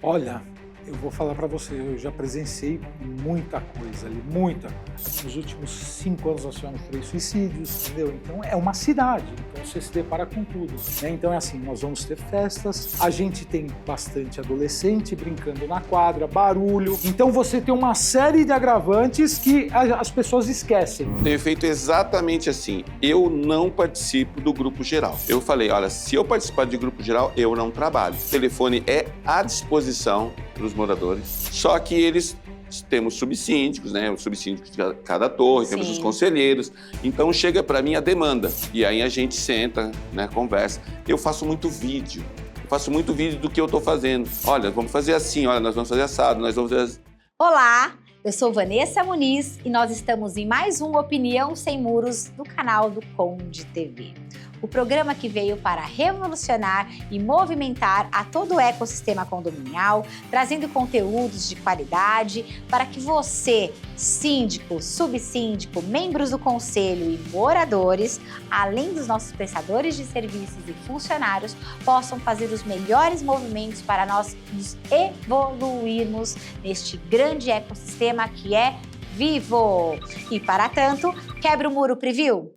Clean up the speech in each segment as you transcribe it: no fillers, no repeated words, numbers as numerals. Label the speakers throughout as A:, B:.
A: Olha, eu vou falar para você, eu já presenciei muita coisa ali, muita. Nos últimos 5 anos nós tivemos 3 suicídios, entendeu? Então é uma cidade, então você se depara com tudo, né? Então é assim, nós vamos ter festas, a gente tem bastante adolescente brincando na quadra, barulho. Então você tem uma série de agravantes que as pessoas esquecem.
B: Tenho feito exatamente assim. Eu não participo do grupo geral. Eu falei, olha, se eu participar de grupo geral, eu não trabalho. O telefone é à disposição dos moradores. Só que temos subsíndicos, né? Os subsíndicos de cada torre,
C: Sim.
B: temos os conselheiros. Então chega para mim a demanda. E aí a gente senta, né? Conversa. Eu faço muito vídeo. Eu faço muito vídeo do que eu estou fazendo. Olha, vamos fazer assim, olha, nós vamos fazer assado, nós vamos fazer...
C: Olá, eu sou Vanessa Muniz e nós estamos em mais um Opinião Sem Muros do canal do Conde TV. O programa que veio para revolucionar e movimentar a todo o ecossistema condominial, trazendo conteúdos de qualidade para que você, síndico, subsíndico, membros do conselho e moradores, além dos nossos prestadores de serviços e funcionários, possam fazer os melhores movimentos para nós nos evoluirmos neste grande ecossistema que é vivo. E para tanto, quebra o muro preview.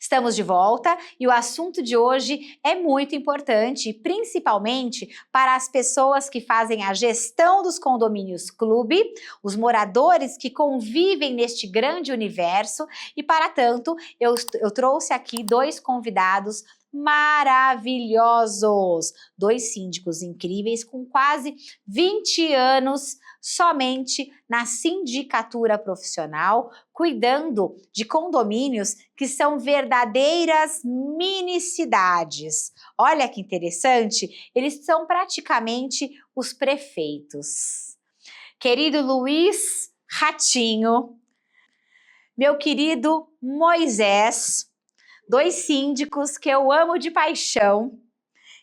C: Estamos de volta e o assunto de hoje é muito importante, principalmente para as pessoas que fazem a gestão dos condomínios clube, os moradores que convivem neste grande universo e, para tanto, eu trouxe aqui 2 convidados maravilhosos, 2 síndicos incríveis com quase 20 anos somente na sindicatura profissional, cuidando de condomínios que são verdadeiras mini-cidades. Olha que interessante, eles são praticamente os prefeitos. Querido Luiz Ratinho, meu querido Moisés, 2 síndicos que eu amo de paixão,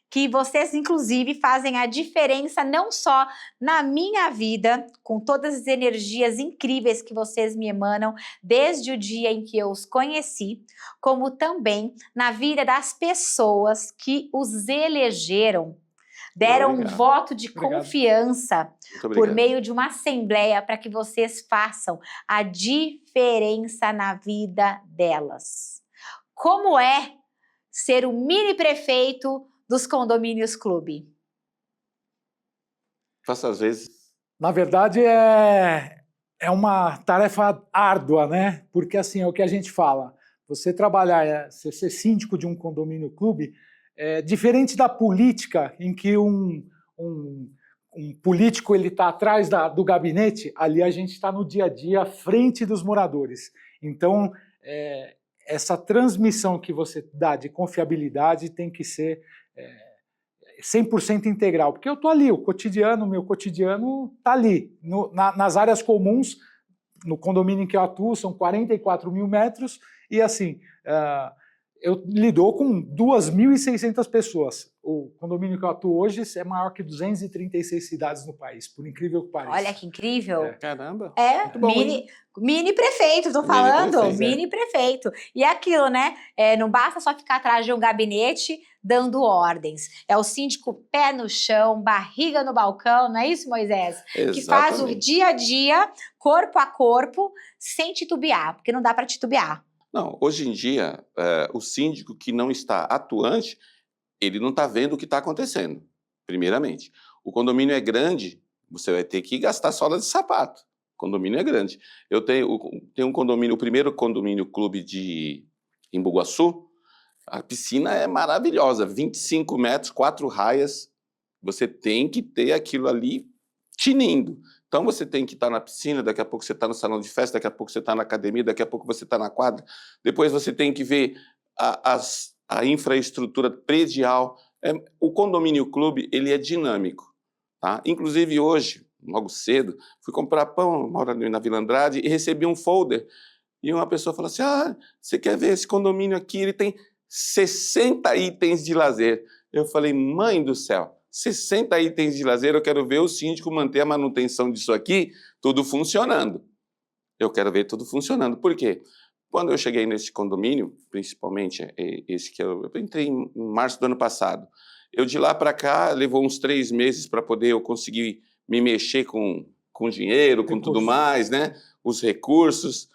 C: que vocês, inclusive, fazem a diferença não só na minha vida, com todas as energias incríveis que vocês me emanam desde o dia em que eu os conheci, como também na vida das pessoas que os elegeram, deram um voto de confiança por meio de uma assembleia para que vocês façam a diferença na vida delas. Como é ser o mini prefeito dos condomínios clube?
B: Faço às vezes.
A: Na verdade, é uma tarefa árdua, né? Porque assim, é o que a gente fala. Você trabalhar, você ser síndico de um condomínio clube, é diferente da política, em que um político ele está atrás do gabinete, ali a gente está no dia a dia, à frente dos moradores. Então, essa transmissão que você dá de confiabilidade tem que ser 100% integral, porque eu estou ali, meu cotidiano está ali, nas áreas comuns, no condomínio em que eu atuo, são 44 mil metros, e assim, eu lido com 2.600 pessoas. O condomínio que eu atuo hoje é maior que 236 cidades no país, por incrível que pareça.
C: Olha que incrível.
B: Caramba.
C: Bom, mini prefeito, tô falando, mini prefeito. E é aquilo, né? Não basta só ficar atrás de um gabinete dando ordens. É o síndico pé no chão, barriga no balcão, não é isso, Moisés?
B: Exatamente.
C: Que faz o dia a dia, corpo a corpo, sem titubear, porque não dá para titubear.
B: Não, hoje em dia, o síndico que não está atuante, ele não está vendo o que está acontecendo, primeiramente. O condomínio é grande, você vai ter que gastar sola de sapato. O condomínio é grande. Eu tenho um condomínio, o primeiro condomínio clube em Bugaçu, a piscina é maravilhosa, 25 metros, 4 raias, você tem que ter aquilo ali tinindo. Então você tem que estar na piscina, daqui a pouco você está no salão de festa, daqui a pouco você está na academia, daqui a pouco você está na quadra, depois você tem que ver a infraestrutura predial. O condomínio clube, ele é dinâmico, tá? Inclusive hoje, logo cedo, fui comprar pão, moro ali na Vila Andrade, e recebi um folder, E uma pessoa falou assim, você quer ver esse condomínio aqui? Ele tem 60 itens de lazer. Eu falei, mãe do céu, 60 itens de lazer, eu quero ver o síndico manter a manutenção disso aqui, tudo funcionando. Eu quero ver tudo funcionando. Por quê? Quando eu cheguei nesse condomínio, principalmente esse que eu entrei em março do ano passado, eu de lá para cá levou uns 3 meses para poder eu conseguir me mexer com dinheiro, com tudo mais, né? Os recursos.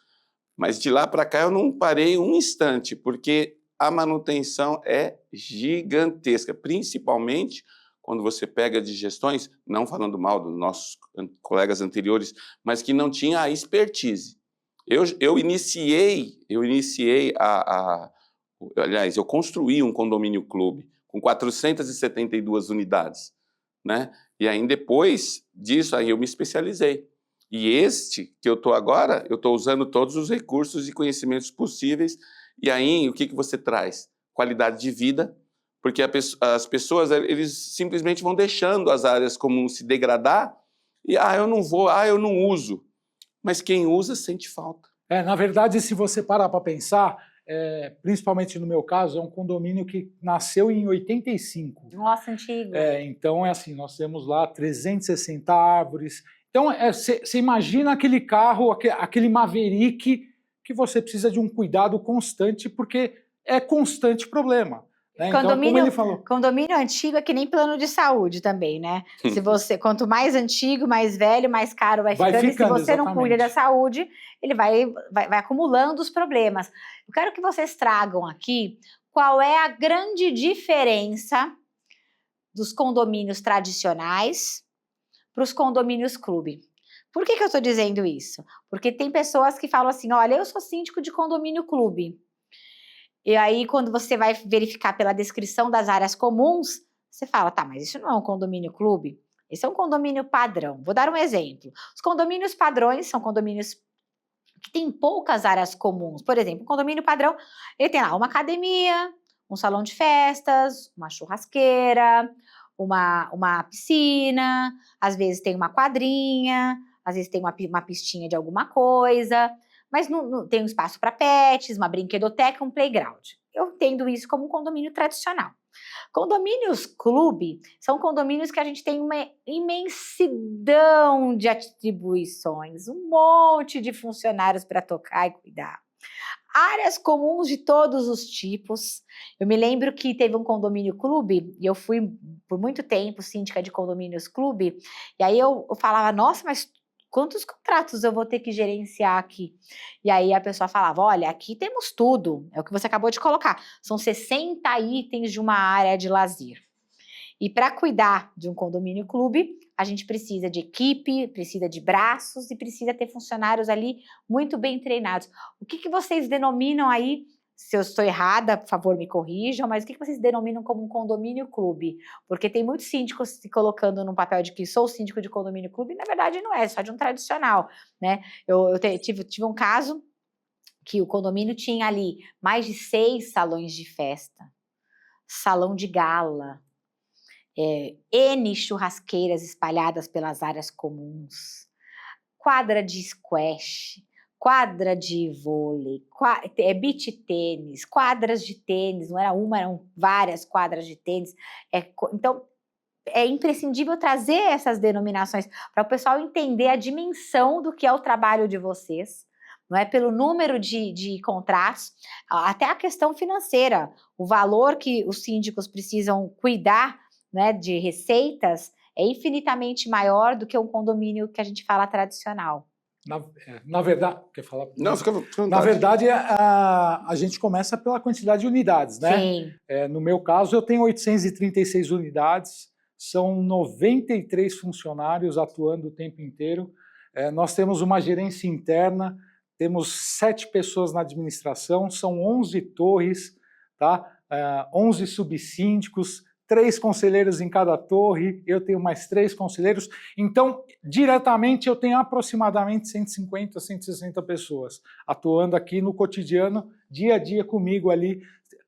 B: Mas de lá para cá eu não parei um instante, porque a manutenção é gigantesca, principalmente quando você pega de gestões, não falando mal dos nossos colegas anteriores, mas que não tinha a expertise. Eu iniciei aliás, eu construí um condomínio clube com 472 unidades, né? E aí depois disso aí eu me especializei. E este que eu estou agora, eu estou usando todos os recursos e conhecimentos possíveis. E aí o que você traz? Qualidade de vida, porque as pessoas eles simplesmente vão deixando as áreas comuns se degradar e eu não vou, eu não uso. Mas quem usa sente falta.
A: Na verdade, se você parar para pensar, principalmente no meu caso, é um condomínio que nasceu em 85.
C: Nossa, antigo.
A: Então é assim, nós temos lá 360 árvores. Então você imagina aquele carro, aquele Maverick, que você precisa de um cuidado constante, porque é constante problema. Né? Então, como ele falou,
C: condomínio antigo é que nem plano de saúde também, né? Quanto mais antigo, mais velho, mais caro vai ficando. E se você não cuida da saúde, ele vai acumulando os problemas. Eu quero que vocês tragam aqui qual é a grande diferença dos condomínios tradicionais para os condomínios clube. Por que eu estou dizendo isso? Porque tem pessoas que falam assim, olha, eu sou síndico de condomínio clube. E aí, quando você vai verificar pela descrição das áreas comuns, você fala, tá, mas isso não é um condomínio clube? Esse é um condomínio padrão. Vou dar um exemplo. Os condomínios padrões são condomínios que têm poucas áreas comuns. Por exemplo, o condomínio padrão, ele tem lá uma academia, um salão de festas, uma churrasqueira, uma piscina, às vezes tem uma quadrinha, às vezes tem uma pistinha de alguma coisa, mas não tem um espaço para pets, uma brinquedoteca, um playground. Eu entendo isso como um condomínio tradicional. Condomínios clube são condomínios que a gente tem uma imensidão de atribuições, um monte de funcionários para tocar e cuidar. Áreas comuns de todos os tipos. Eu me lembro que teve um condomínio clube, e eu fui por muito tempo síndica de condomínios clube, e aí eu falava, nossa, mas quantos contratos eu vou ter que gerenciar aqui? E aí a pessoa falava, olha, aqui temos tudo, é o que você acabou de colocar, são 60 itens de uma área de lazer. E para cuidar de um condomínio clube, a gente precisa de equipe, precisa de braços e precisa ter funcionários ali muito bem treinados. O que vocês denominam aí, se eu estou errada, por favor me corrijam, mas o que vocês denominam como um condomínio clube? Porque tem muitos síndicos se colocando no papel de que sou síndico de condomínio clube, e na verdade não é, só de um tradicional, né? Eu tive um caso que o condomínio tinha ali mais de 6 salões de festa, salão de gala, N churrasqueiras espalhadas pelas áreas comuns, quadra de squash, quadra de vôlei, beach tênis, quadras de tênis, não era uma, eram várias quadras de tênis. Então, é imprescindível trazer essas denominações para o pessoal entender a dimensão do que é o trabalho de vocês, não é pelo número de contratos, até a questão financeira, o valor que os síndicos precisam cuidar, né, de receitas é infinitamente maior do que um condomínio que a gente fala tradicional.
A: Na verdade, quer falar?
B: Não, fica
A: na verdade, a gente começa pela quantidade de unidades, né?
C: Sim.
A: No meu caso, eu tenho 836 unidades, são 93 funcionários atuando o tempo inteiro. Nós temos uma gerência interna, temos 7 pessoas na administração, são 11 torres, tá? 11 subsíndicos, 3 conselheiros em cada torre, eu tenho mais 3 conselheiros, então, diretamente, eu tenho aproximadamente 150, 160 pessoas atuando aqui no cotidiano, dia a dia comigo ali,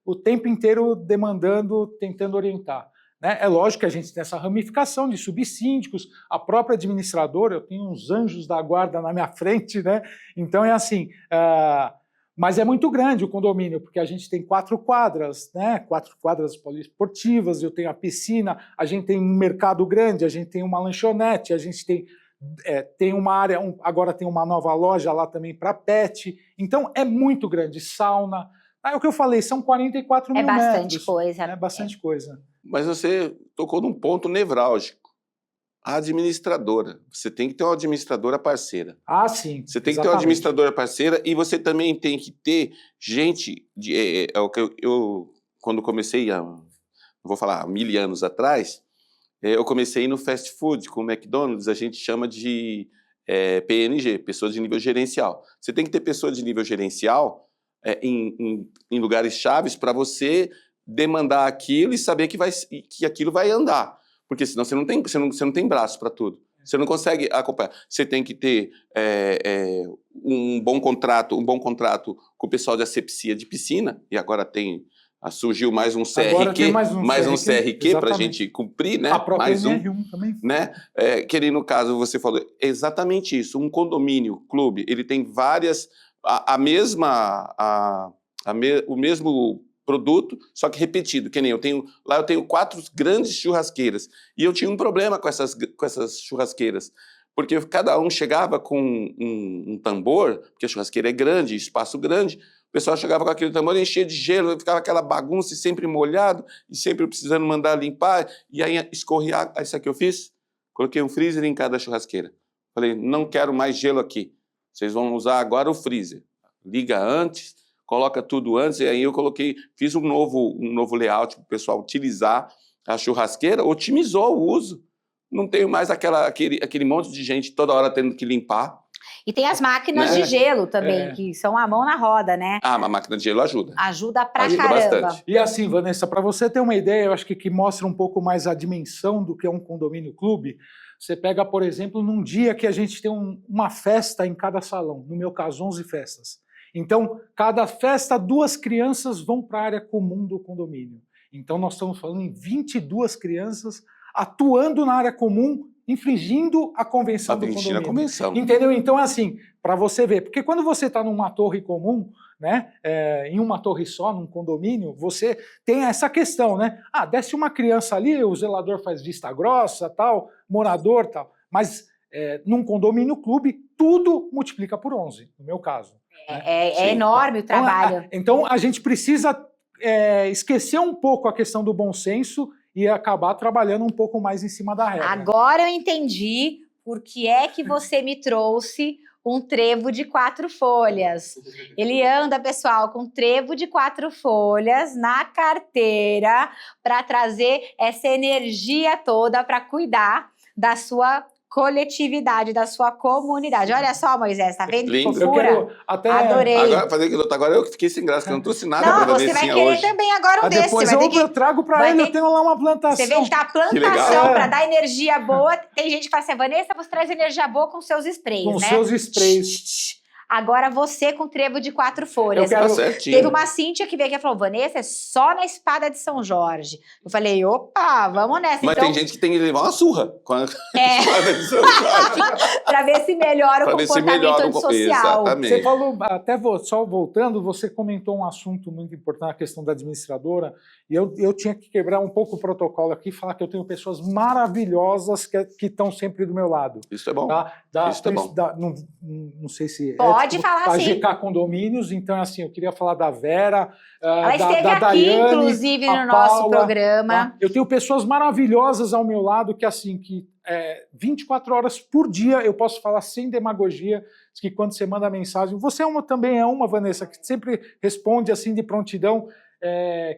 A: o tempo inteiro demandando, tentando orientar. né? É lógico que a gente tem essa ramificação de subsíndicos, a própria administradora, eu tenho uns anjos da guarda na minha frente, né? Então é assim, mas é muito grande o condomínio, porque a gente tem 4 quadras, né? 4 quadras poliesportivas, eu tenho a piscina, a gente tem um mercado grande, a gente tem uma lanchonete, a gente tem uma área, agora tem uma nova loja lá também para pet, então é muito grande, sauna. É o que eu falei, são 44 mil metros.
C: É bastante coisa.
A: É bastante coisa.
B: Mas você tocou num ponto nevrálgico. A administradora. Você tem que ter uma administradora parceira.
A: Ah, sim.
B: Você tem que ter uma administradora parceira e você também tem que ter gente... o que eu quando comecei, vou falar, 1000 anos atrás, eu comecei no fast food, com o McDonald's, a gente chama de PNG, pessoas de nível gerencial. Você tem que ter pessoas de nível gerencial em lugares chaves para você demandar aquilo e saber que aquilo vai andar. Porque senão você não tem braço para tudo. Você não consegue acompanhar. Você tem que ter um bom contrato com o pessoal de asepsia de piscina, e agora surgiu mais um CRQ, mais um CRQ para a gente cumprir, né?
A: A própria
B: mais
A: NR1 também.
B: Né? Que ali, no caso, você falou exatamente isso. Um condomínio, clube, ele tem várias... o mesmo produto, só que repetido, que nem eu tenho 4 grandes churrasqueiras, e eu tinha um problema com essas churrasqueiras, porque cada um chegava com um tambor, porque a churrasqueira é grande, espaço grande, o pessoal chegava com aquele tambor, enchia de gelo, ficava aquela bagunça, e sempre molhado, e sempre precisando mandar limpar, e aí escorria. Aí sabe o que eu fiz? Coloquei um freezer em cada churrasqueira. Falei, não quero mais gelo aqui, vocês vão usar agora o freezer. Liga antes, coloca tudo antes, e aí eu fiz um novo layout para o pessoal utilizar a churrasqueira, otimizou o uso. Não tenho mais aquele monte de gente toda hora tendo que limpar.
C: E tem as máquinas de gelo também, que são a mão na roda, né?
B: Ah, mas a máquina de gelo ajuda.
C: Ajuda pra caramba.
B: Bastante.
A: E assim, Vanessa, para você ter uma ideia, eu acho que mostra um pouco mais a dimensão do que é um condomínio clube. Você pega, por exemplo, num dia que a gente tem uma festa em cada salão, no meu caso, 11 festas. Então, cada festa, 2 crianças vão para a área comum do condomínio. Então, nós estamos falando em 22 crianças atuando na área comum, infringindo a convenção do condomínio.
B: A convenção.
A: Entendeu? Então, assim, para você ver, porque quando você está numa torre comum, né, em uma torre só, num condomínio, você tem essa questão, né? Ah, desce uma criança ali, o zelador faz vista grossa, tal, morador, tal. Mas num condomínio clube, tudo multiplica por 11, no meu caso.
C: É enorme o trabalho.
A: Então, a gente precisa esquecer um pouco a questão do bom senso e acabar trabalhando um pouco mais em cima da regra.
C: Agora eu entendi por que é que você me trouxe um trevo de 4 folhas. Ele anda, pessoal, com trevo de 4 folhas na carteira para trazer essa energia toda para cuidar da sua coletividade, da sua comunidade. Olha só, Moisés, tá vendo que fofura? Adorei.
B: Agora eu fiquei sem graça, que eu não trouxe nada para
C: você vai querer
B: hoje.
C: Também agora desse.
A: Depois eu trago para ele, eu tenho lá uma plantação.
C: Você vê que tá a plantação para dar energia boa. Tem gente que fala assim, Vanessa, você traz energia boa com seus sprays, né?
A: Com seus sprays.
C: Agora você com trevo de 4 folhas. Teve uma Cíntia que veio aqui e falou, Vanessa, é só na espada de São Jorge. Eu falei, opa, vamos nessa.
B: Mas
C: então,
B: tem gente que tem que levar uma surra com a espada de São Jorge.
C: Para ver se melhora o comportamento social.
B: Exatamente.
A: Você falou, até só voltando, você comentou um assunto muito importante, a questão da administradora, e eu tinha que quebrar um pouco o protocolo aqui e falar que eu tenho pessoas maravilhosas que estão sempre do meu lado.
B: Isso é bom.
A: Isso é bom. Não sei se...
C: Pode falar
A: a
C: assim.
A: GK Condomínios, então assim, eu queria falar da Vera,
C: ela esteve
A: da
C: aqui,
A: Daiane,
C: inclusive, no nosso programa.
A: Tá? Eu tenho pessoas maravilhosas ao meu lado que, assim, 24 horas por dia, eu posso falar sem demagogia, que quando você manda mensagem, você também é uma, Vanessa, que sempre responde assim de prontidão,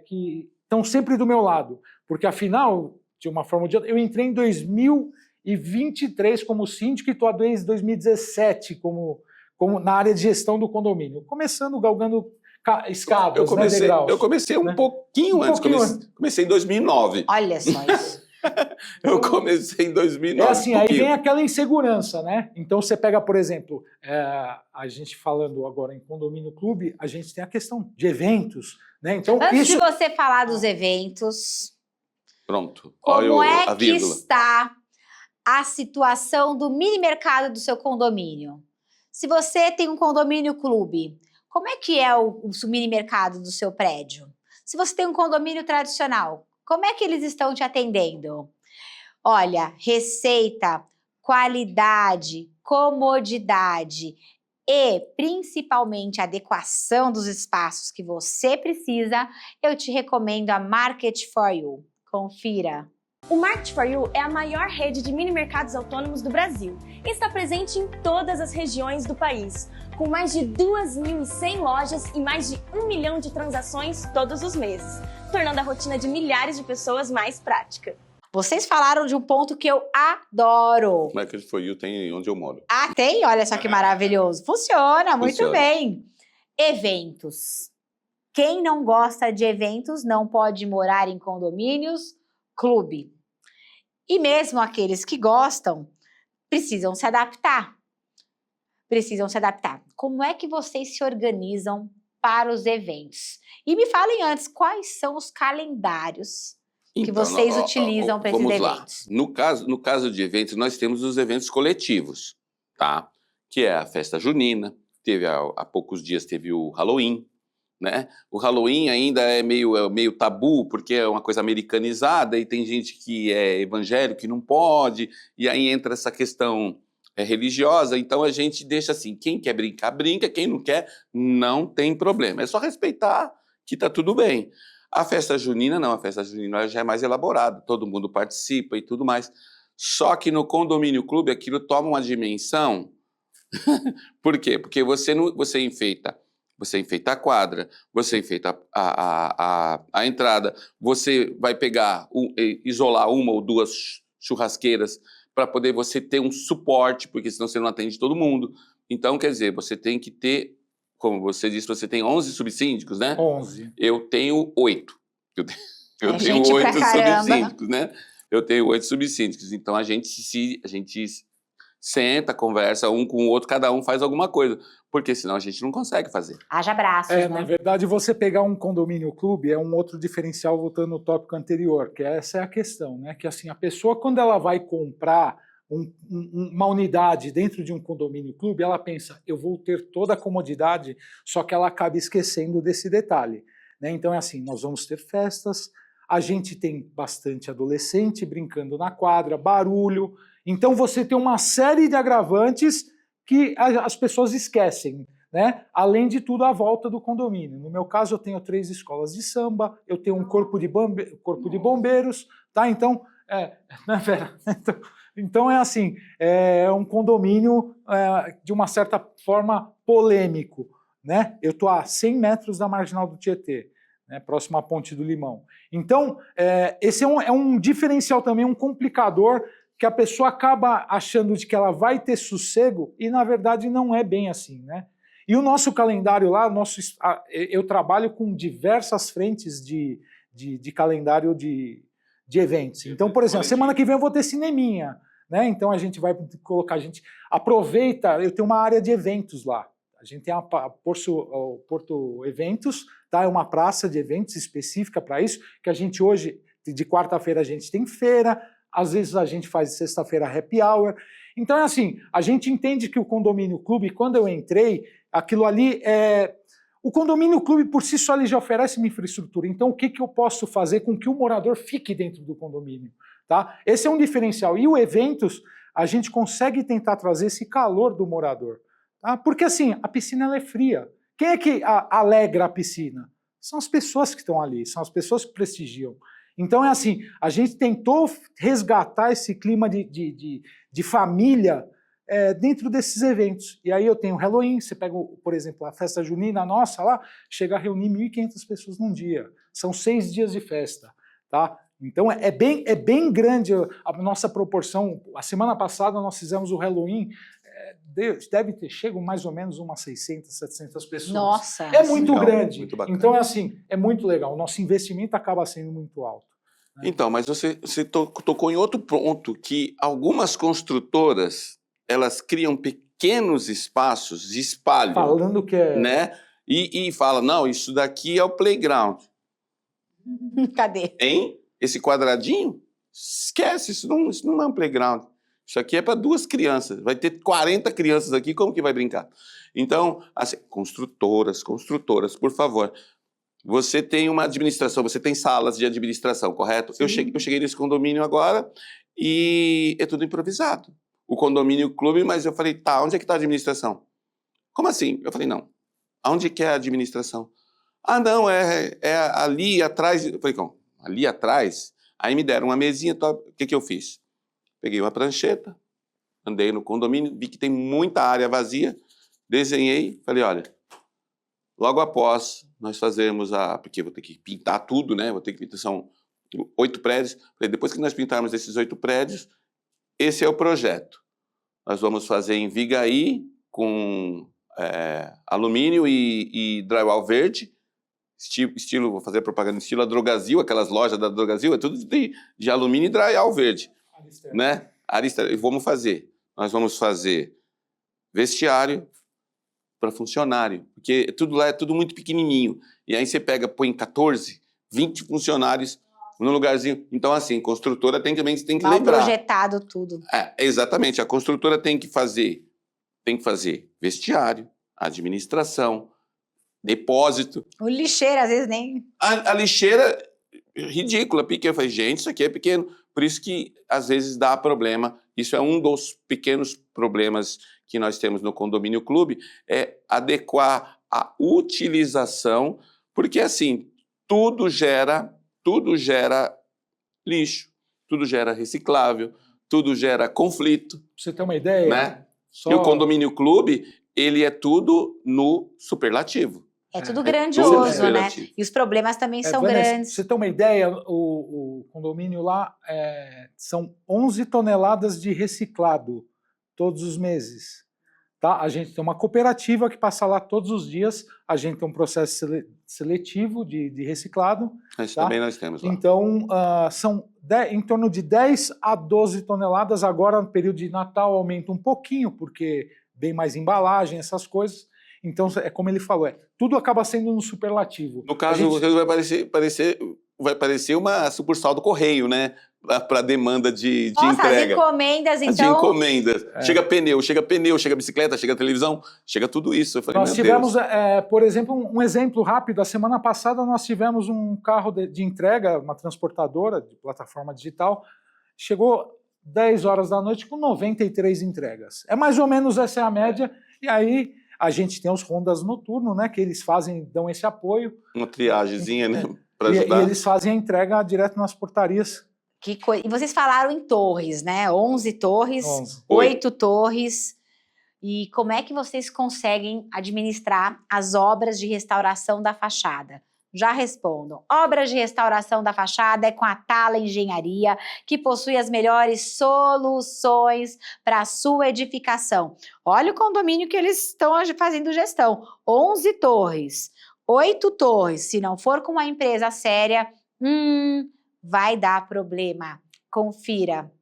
A: que estão sempre do meu lado, porque afinal, de uma forma ou de outra, eu entrei em 2023 como síndico e estou desde 2017 como na área de gestão do condomínio, começando galgando escadas, degraus.
B: Eu comecei um pouquinho antes, comecei em 2009.
C: Olha só isso.
B: Eu comecei em 2009.
A: Assim, aí vem aquela insegurança, né? Então você pega, por exemplo, a gente falando agora em condomínio clube, a gente tem a questão de eventos, né? Então,
C: Antes de você falar dos eventos,
B: Pronto.
C: Como
B: Olha
C: é
B: a
C: que
B: vírgula.
C: está a situação do mini mercado do seu condomínio? Se você tem um condomínio clube, como é que é o mini mercado do seu prédio? Se você tem um condomínio tradicional, como é que eles estão te atendendo? Olha, receita, qualidade, comodidade e principalmente adequação dos espaços que você precisa, eu te recomendo a Market for You. Confira.
D: O Market for You é a maior rede de mini mercados autônomos do Brasil e está presente em todas as regiões do país, com mais de 2.100 lojas e mais de 1 milhão de transações todos os meses, tornando a rotina de milhares de pessoas mais prática.
C: Vocês falaram de um ponto que eu adoro.
B: Market for You tem onde eu moro.
C: Ah, tem? Olha só que maravilhoso. Funciona muito
B: Funciona.
C: bem. Eventos. Quem não gosta de eventos não pode morar em condomínios, clube. E mesmo aqueles que gostam, precisam se adaptar. Precisam se adaptar. Como é que vocês se organizam para os eventos? E me falem antes, quais são os calendários que vocês utilizam para esses
B: vamos
C: eventos?
B: Lá. No caso de eventos, nós temos os eventos coletivos, tá? Que é a festa junina, teve há poucos dias teve o Halloween, né? O Halloween ainda é meio tabu, porque é uma coisa americanizada e tem gente que é evangélico que não pode, e aí entra essa questão religiosa, então a gente deixa assim, quem quer brincar, brinca, quem não quer, não tem problema. É só respeitar que tá tudo bem. A festa junina não, a festa junina já é mais elaborada, todo mundo participa e tudo mais. Só que no condomínio clube aquilo toma uma dimensão. Por quê? Porque você enfeita a quadra, você enfeita a entrada, você vai isolar uma ou duas churrasqueiras para poder você ter um suporte, porque senão você não atende todo mundo. Então, quer dizer, você tem que ter, como você disse, você tem 11 subsíndicos, né?
A: 11.
B: Eu tenho 8. Eu tenho
C: gente pra
B: 8
C: caramba.
B: subsíndicos, né? Eu tenho 8 subsíndicos. Então a gente senta, conversa um com o outro, cada um faz alguma coisa. Porque senão a gente não consegue fazer.
C: Haja braços,
A: É,
C: né?
A: na verdade, você pegar um condomínio clube é um outro diferencial, voltando no tópico anterior, que essa é a questão, né? Que assim, a pessoa, quando ela vai comprar uma unidade dentro de um condomínio clube, ela pensa, eu vou ter toda a comodidade, só que ela acaba esquecendo desse detalhe, né? Então é assim, nós vamos ter festas, a gente tem bastante adolescente brincando na quadra, barulho, então você tem uma série de agravantes que as pessoas esquecem, né? Além de tudo, a volta do condomínio. No meu caso, eu tenho 3 escolas de samba, eu tenho um corpo de bombeiros, tá? Então, né, Vera? Então é assim, é um condomínio de uma certa forma polêmico, né? Eu estou a 100 metros da Marginal do Tietê, né, próximo à Ponte do Limão. Então, esse é um diferencial também, um complicador, que a pessoa acaba achando de que ela vai ter sossego e, na verdade, não é bem assim, né? E o nosso calendário lá, eu trabalho com diversas frentes de calendário de eventos. Então, por exemplo, semana que vem eu vou ter cineminha, né? Então a gente vai colocar, a gente aproveita, eu tenho uma área de eventos lá. A gente tem o Porto Eventos, tá? É uma praça de eventos específica para isso, que a gente hoje, de quarta-feira, a gente tem feira, às vezes a gente faz sexta-feira happy hour. Então é assim, a gente entende que o condomínio clube, quando eu entrei, aquilo ali é... O condomínio clube, por si só, ele já oferece uma infraestrutura. Então, o que eu posso fazer com que o morador fique dentro do condomínio? Tá? Esse é um diferencial. E o eventos, a gente consegue tentar trazer esse calor do morador. Tá? Porque, assim, a piscina ela é fria. Quem é que alegra a piscina? São as pessoas que estão ali, são as pessoas que prestigiam. Então, é assim, a gente tentou resgatar esse clima de família dentro desses eventos. E aí eu tenho o Halloween, você pega, por exemplo, a festa junina nossa lá, chega a reunir 1.500 pessoas num dia. São 6 dias de festa, tá? Então é bem grande a nossa proporção. A semana passada nós fizemos o Halloween, deve ter chego mais ou menos umas 600, 700 pessoas.
C: Nossa!
A: É muito
B: legal,
A: grande.
B: muito bacana.
A: Então é assim, é muito legal. O nosso investimento acaba sendo muito alto. Né?
B: Então, mas você tocou em outro ponto, que algumas construtoras, elas criam pequenos espaços de espalho.
A: Falando que é...
B: Né? E fala, não, isso daqui é o playground.
C: Cadê?
B: Hein? esse quadradinho, esquece, isso não é um playground. Isso aqui é para 2 crianças. Vai ter 40 crianças aqui, como que vai brincar? Então, assim, construtoras, por favor. Você tem uma administração, você tem salas de administração, correto? Eu cheguei nesse condomínio agora e é tudo improvisado. O condomínio clube, mas eu falei, tá, onde é que está a administração? Como assim? Eu falei, não. Aonde que é a administração? Ah, não, é ali atrás. Eu falei, como? Ali atrás? Aí me deram uma mesinha, o que eu fiz? Peguei uma prancheta, andei no condomínio, vi que tem muita área vazia, desenhei, falei, olha, logo após nós fazermos porque eu vou ter que pintar tudo, né? Vou ter que pintar, são 8 prédios. Falei, depois que nós pintarmos esses 8 prédios, esse é o projeto. Nós vamos fazer em Vigaí, com alumínio e drywall verde, estilo, vou fazer propaganda estilo a Drogasil, aquelas lojas da Drogasil, é tudo de alumínio e drywall verde, né? Nós vamos fazer vestiário para funcionário, porque tudo lá é tudo muito pequenininho, e aí você põe 14, 20 funcionários num lugarzinho. Então, assim, construtora tem que
C: Mal
B: lembrar.
C: projetado tudo.
B: Exatamente, a construtora tem que fazer vestiário, administração, depósito.
C: O lixeiro, às vezes, nem...
B: A lixeira, ridícula, pequena. Eu falei, gente, isso aqui é pequeno. Por isso que, às vezes, dá problema. Isso é um dos pequenos problemas que nós temos no condomínio clube, é adequar a utilização, porque, assim, tudo gera lixo, tudo gera reciclável, tudo gera conflito.
A: Pra você ter uma ideia,
B: né? E o condomínio clube, ele é tudo no superlativo.
C: É tudo grandioso,
B: tudo
C: né? E os problemas também são
A: Vanessa,
C: grandes.
A: pra você ter uma ideia, o condomínio lá são 11 toneladas de reciclado todos os meses. Tá? A gente tem uma cooperativa que passa lá todos os dias, a gente tem um processo seletivo de reciclado.
B: Mas
A: tá?
B: também nós temos lá.
A: Então, são em torno de 10 a 12 toneladas. Agora, no período de Natal, aumenta um pouquinho, porque vem mais embalagem, essas coisas. Então, é como ele falou, tudo acaba sendo um superlativo.
B: No caso, vai parecer uma sucursal do Correio, né? Para demanda de entrega.
C: As encomendas, então...
B: De encomendas. Chega pneu, chega bicicleta, chega televisão, chega tudo isso. Eu falei,
A: nós tivemos, por exemplo, um exemplo rápido. A semana passada nós tivemos um carro de entrega, uma transportadora de plataforma digital, chegou 10 horas da noite com 93 entregas. É mais ou menos essa é a média. E aí a gente tem os rondas noturnos, né? Que eles dão esse apoio.
B: Uma triagemzinha, né? Para ajudar.
A: E eles fazem a entrega direto nas portarias.
C: Que coisa. E vocês falaram em torres, né? 11 torres,
A: 11.
C: 8 torres. E como é que vocês conseguem administrar as obras de restauração da fachada? Já respondam. Obras de restauração da fachada é com a Tala Engenharia, que possui as melhores soluções para a sua edificação. Olha o condomínio que eles estão fazendo gestão. 11 torres, 8 torres. Se não for com uma empresa séria, vai dar problema. Confira.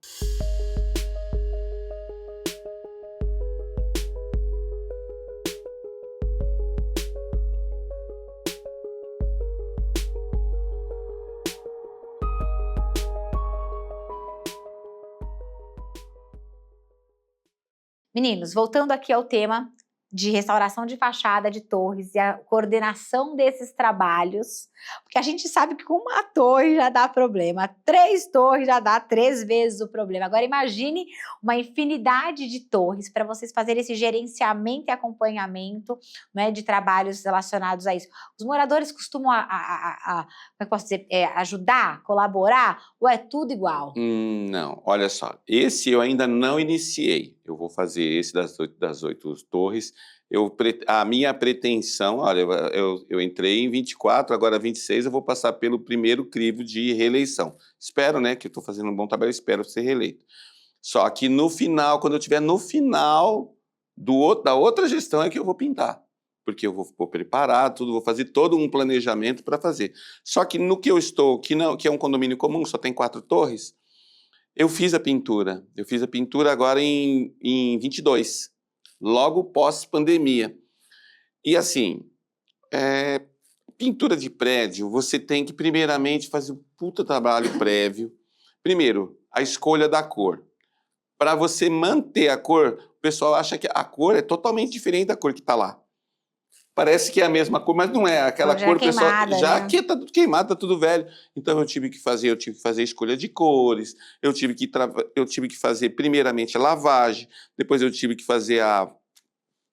C: Meninos, voltando aqui ao tema de restauração de fachada de torres e a coordenação desses trabalhos, porque a gente sabe que com uma torre já dá problema, 3 torres já dá 3 vezes o problema. Agora imagine uma infinidade de torres para vocês fazerem esse gerenciamento e acompanhamento, né, de trabalhos relacionados a isso. Os moradores costumam, como é que eu posso dizer, ajudar, colaborar, ou é tudo igual?
B: Não, olha só, esse eu ainda não iniciei. Eu vou fazer esse das 8 torres. A minha pretensão, olha, eu entrei em 24, agora 26 eu vou passar pelo primeiro crivo de reeleição. Espero, né, que eu estou fazendo um bom trabalho, espero ser reeleito. Só que no final, quando eu estiver no final da outra gestão é que eu vou pintar. Porque eu vou preparar tudo, vou fazer todo um planejamento para fazer. Só que no que eu estou, que é um condomínio comum, só tem 4 torres, eu fiz a pintura. Eu fiz a pintura agora em 22, logo pós-pandemia. E assim, pintura de prédio, você tem que primeiramente fazer um puta trabalho prévio. Primeiro, a escolha da cor. Para você manter a cor, o pessoal acha que a cor é totalmente diferente da cor que está lá. Parece que é a mesma cor, mas não é. Aquela
C: Já
B: cor, pessoal,
C: queimada,
B: já
C: né?
B: aqui está tudo queimado, está tudo velho. Então eu tive que fazer a escolha de cores, eu tive que fazer primeiramente a lavagem, depois eu tive que fazer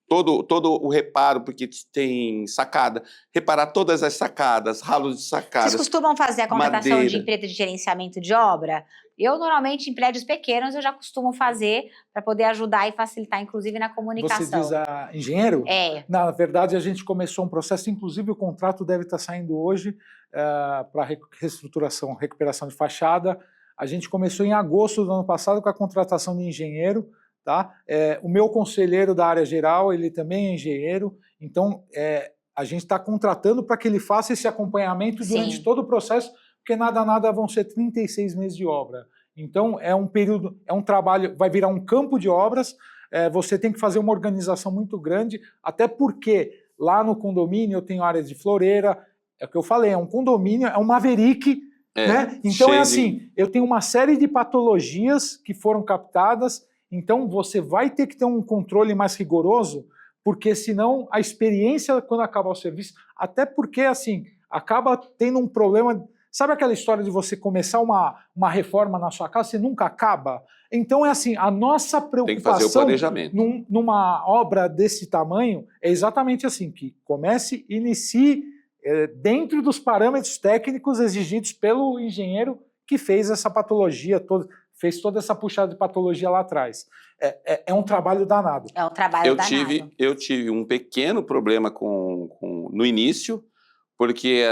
B: todo o reparo, porque tem sacada, reparar todas as sacadas, ralos de sacadas.
C: Vocês costumam fazer a contratação
B: madeira.
C: de empresa de gerenciamento de obra? Eu, normalmente, em prédios pequenos, eu já costumo fazer para poder ajudar e facilitar, inclusive, na comunicação.
A: Você diz a engenheiro?
C: É.
A: Na verdade, a gente começou um processo, inclusive o contrato deve estar saindo hoje para reestruturação, recuperação de fachada. A gente começou em agosto do ano passado com a contratação de engenheiro. Tá? O meu conselheiro da área geral, ele também é engenheiro, então a gente está contratando para que ele faça esse acompanhamento durante
C: Sim.
A: todo o processo, porque nada vão ser 36 meses de obra. Então é um período, é um trabalho, vai virar um campo de obras, você tem que fazer uma organização muito grande, até porque lá no condomínio eu tenho áreas de floreira, é o que eu falei, é um condomínio, é um Maverick, né? Então é assim, eu tenho uma série de patologias que foram captadas. Então, você vai ter que ter um controle mais rigoroso, porque senão a experiência, quando acabar o serviço, até porque, assim, acaba tendo um problema. Sabe aquela história de você começar uma reforma na sua casa, você nunca acaba? Então, é assim, a nossa preocupação
B: Tem que fazer o planejamento.
A: Numa obra desse tamanho é exatamente assim, que comece, inicie dentro dos parâmetros técnicos exigidos pelo engenheiro que fez essa patologia toda, fez toda essa puxada de patologia lá atrás. É um trabalho danado.
C: É um trabalho danado.
B: Eu tive um pequeno problema no início, porque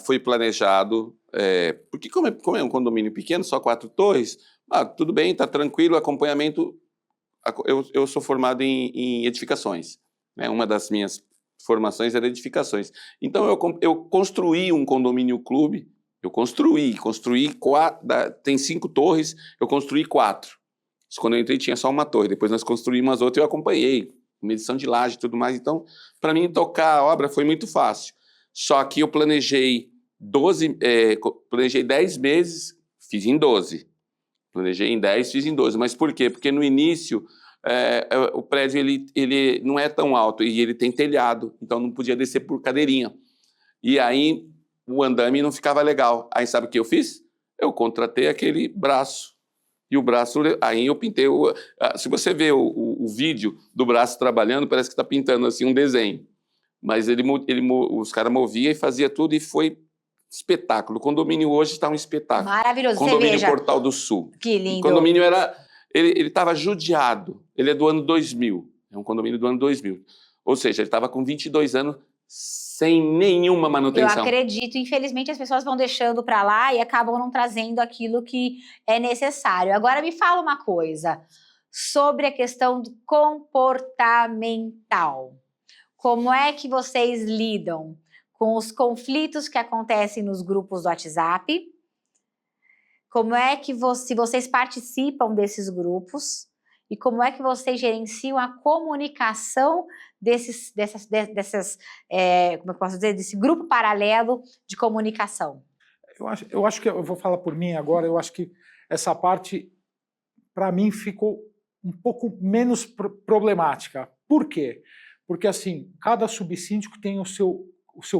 B: foi planejado, porque como é um condomínio pequeno, só 4 torres, tudo bem, está tranquilo, acompanhamento. Eu sou formado em edificações, né? Uma das minhas formações era edificações. Então eu construí um condomínio clube. Eu construí 4, tem 5 torres, eu construí 4. Quando eu entrei tinha só uma torre, depois nós construímos outras e eu acompanhei, medição de laje e tudo mais. Então, para mim, tocar a obra foi muito fácil. Só que eu planejei 10 meses, fiz em 12. Planejei em 10, fiz em 12. Mas por quê? Porque no início, o prédio ele não é tão alto e ele tem telhado, então não podia descer por cadeirinha. E aí o andame não ficava legal. Aí sabe o que eu fiz? Eu contratei aquele braço. E o braço, aí eu pintei. Se você vê o vídeo do braço trabalhando, parece que está pintando assim um desenho. Mas os caras moviam e fazia tudo e foi espetáculo. O condomínio hoje está um espetáculo.
C: Maravilhoso.
B: Condomínio
C: Você veja.
B: Portal do Sul.
C: Que lindo.
B: O condomínio ele estava judiado. Ele é do ano 2000. É um condomínio do ano 2000. Ou seja, ele estava com 22 anos sem nenhuma manutenção.
C: Eu acredito, infelizmente as pessoas vão deixando para lá e acabam não trazendo aquilo que é necessário. Agora me fala uma coisa sobre a questão do comportamental. Como é que vocês lidam com os conflitos que acontecem nos grupos do WhatsApp? Como é que vocês participam desses grupos? E como é que vocês gerenciam a comunicação como eu posso dizer, desse grupo paralelo de comunicação?
A: Eu acho que eu vou falar por mim agora. Eu acho que essa parte, para mim, ficou um pouco menos problemática. Por quê? Porque assim, cada subsíndico tem o seu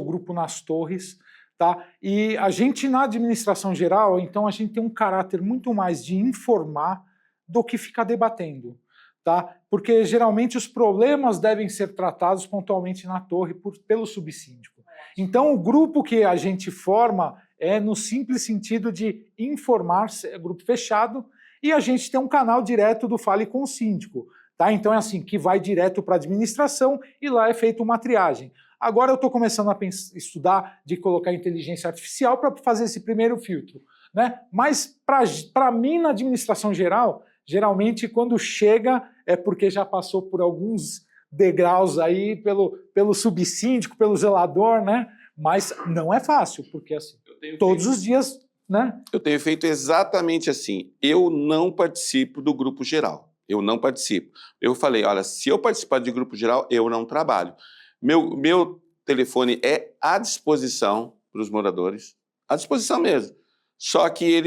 A: grupo nas torres, tá? E a gente na administração geral, então a gente tem um caráter muito mais de informar do que ficar debatendo, tá? Porque geralmente os problemas devem ser tratados pontualmente na torre pelo subsíndico. Então o grupo que a gente forma é no simples sentido de informar, é grupo fechado, e a gente tem um canal direto do Fale com o Síndico, tá? Então é assim, que vai direto para a administração e lá é feita uma triagem. Agora eu estou começando a estudar de colocar inteligência artificial para fazer esse primeiro filtro, né? Mas para mim na administração geral, geralmente, quando chega, é porque já passou por alguns degraus aí pelo subsíndico, pelo zelador, né? Mas não é fácil, porque assim, todos os dias, né?
B: Eu tenho feito exatamente assim. Eu não participo do grupo geral. Eu não participo. Eu falei, olha, se eu participar de grupo geral, eu não trabalho. Meu telefone é à disposição para os moradores, à disposição mesmo. Só que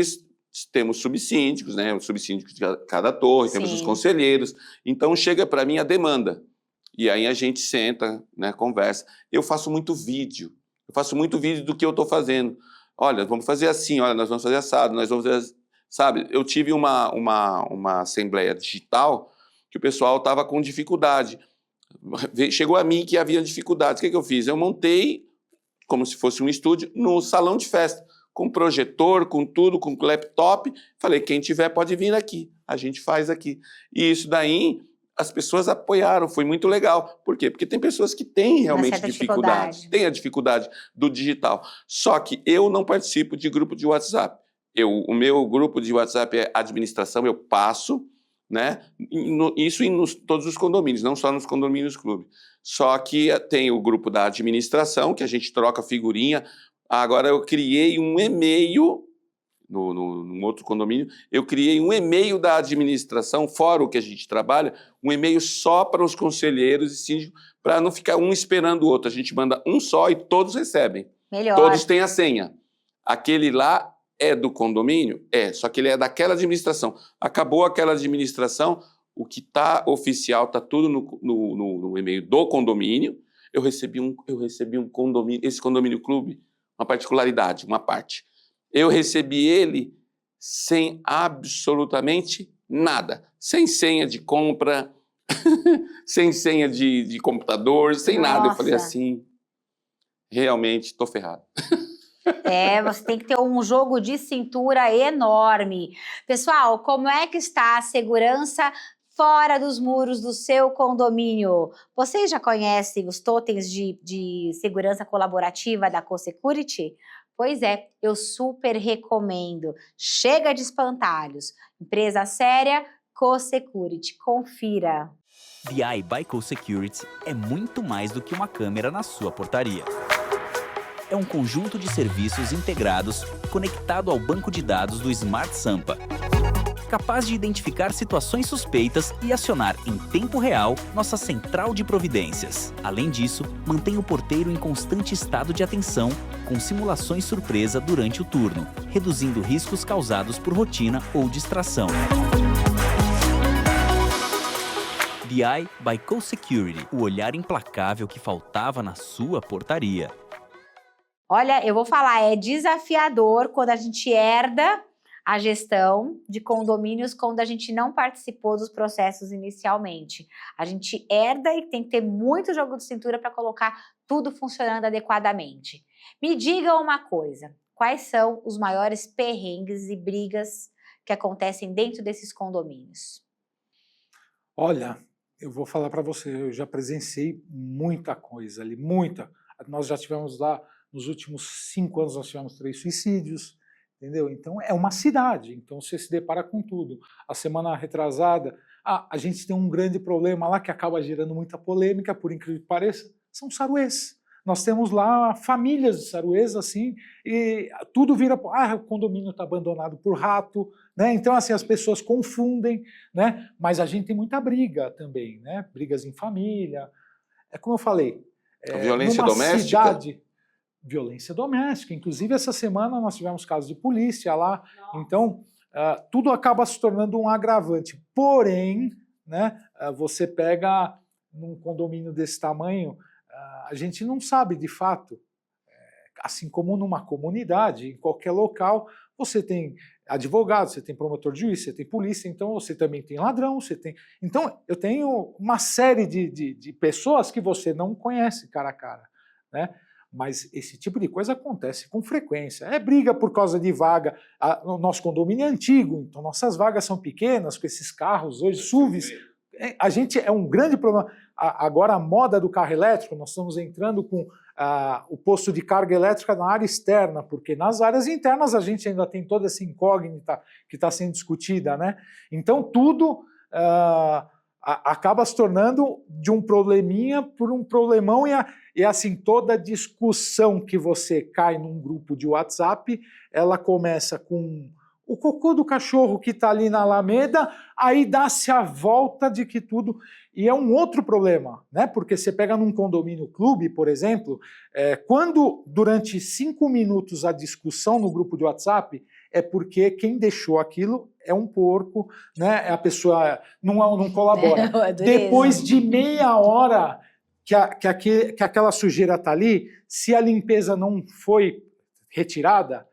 B: temos subsíndicos, né? Os subsíndicos de cada torre, temos os
C: Sim.
B: conselheiros. Então chega para mim a demanda. E aí a gente senta, né, conversa. Eu faço muito vídeo. Eu faço muito vídeo do que eu estou fazendo. Olha, vamos fazer assim, olha, nós vamos fazer assado, nós vamos fazer... Sabe, eu tive uma assembleia digital que o pessoal estava com dificuldade. Chegou a mim que havia dificuldades. O que eu fiz? Eu montei, como se fosse um estúdio, no salão de festa, com projetor, com tudo, com laptop. Falei, quem tiver pode vir aqui, a gente faz aqui. E isso daí, as pessoas apoiaram, foi muito legal. Por quê? Porque tem pessoas que têm realmente dificuldade, têm a dificuldade do digital. Só que eu não participo de grupo de WhatsApp. O meu grupo de WhatsApp é administração, eu passo, né? Isso em todos os condomínios, não só nos condomínios clube. Só que tem o grupo da administração, que a gente troca figurinha. Agora eu criei um e-mail, no outro condomínio, eu criei um e-mail da administração, fora o que a gente trabalha, um e-mail só para os conselheiros e síndicos, para não ficar um esperando o outro. A gente manda um só e todos recebem.
C: Melhor.
B: Todos têm a senha. Aquele lá é do condomínio? É, só que ele é daquela administração. Acabou aquela administração, o que está oficial está tudo no e-mail do condomínio. Eu recebi um condomínio, esse condomínio clube, uma particularidade, uma parte. Eu recebi ele sem absolutamente nada. Sem senha de compra, sem senha de computador, sem nada. Eu falei assim, realmente estou ferrado.
C: Você tem que ter um jogo de cintura enorme. Pessoal, como é que está a segurança fora dos muros do seu condomínio? Vocês já conhecem os totens de segurança colaborativa da CoSecurity? Pois é, eu super recomendo. Chega de espantalhos. Empresa séria, CoSecurity. Confira.
E: BI by CoSecurity é muito mais do que uma câmera na sua portaria. É um conjunto de serviços integrados conectado ao banco de dados do Smart Sampa, capaz de identificar situações suspeitas e acionar em tempo real nossa central de providências. Além disso, mantém o porteiro em constante estado de atenção, com simulações surpresa durante o turno, reduzindo riscos causados por rotina ou distração. BI by CoSecurity, o olhar implacável que faltava na sua portaria.
C: Olha, eu vou falar, é desafiador quando a gente herda a gestão de condomínios quando a gente não participou dos processos inicialmente. A gente herda e tem que ter muito jogo de cintura para colocar tudo funcionando adequadamente. Me diga uma coisa, quais são os maiores perrengues e brigas que acontecem dentro desses condomínios?
A: Olha, eu vou falar para você, eu já presenciei muita coisa ali, muita. Nós já tivemos lá, nos últimos 5 anos, nós tivemos 3 suicídios, entendeu? Então, é uma cidade, então você se depara com tudo. A semana retrasada, a gente tem um grande problema lá que acaba gerando muita polêmica, por incrível que pareça, são saruês. Nós temos lá famílias de saruês, assim, e tudo vira, o condomínio está abandonado por rato, né? Então, assim, as pessoas confundem, né? Mas a gente tem muita briga também, né? Brigas em família. É como eu falei,
B: violência
A: numa
B: doméstica?
A: cidade, violência doméstica. Inclusive, essa semana nós tivemos casos de polícia lá. Nossa. Então, tudo acaba se tornando um agravante. Porém, né, você pega num condomínio desse tamanho, a gente não sabe de fato, assim como numa comunidade, em qualquer local, você tem advogado, você tem promotor de juiz, você tem polícia, então você também tem ladrão, você tem... Então, eu tenho uma série de pessoas que você não conhece cara a cara, né? Mas esse tipo de coisa acontece com frequência. É briga por causa de vaga. O nosso condomínio é antigo, então nossas vagas são pequenas, com esses carros hoje, SUVs. A gente é um grande problema. Agora a moda do carro elétrico, nós estamos entrando com o posto de carga elétrica na área externa, porque nas áreas internas a gente ainda tem toda essa incógnita que está sendo discutida, né? Então tudo acaba se tornando de um probleminha por um problemão e assim, toda discussão que você cai num grupo de WhatsApp, ela começa com o cocô do cachorro que está ali na Alameda, aí dá-se a volta de que tudo... E é um outro problema, né? Porque você pega num condomínio clube, por exemplo, quando durante 5 minutos a discussão no grupo de WhatsApp é porque quem deixou aquilo é um porco, né? A pessoa não colabora. Depois de meia hora que aquela sujeira está ali, se a limpeza não foi retirada,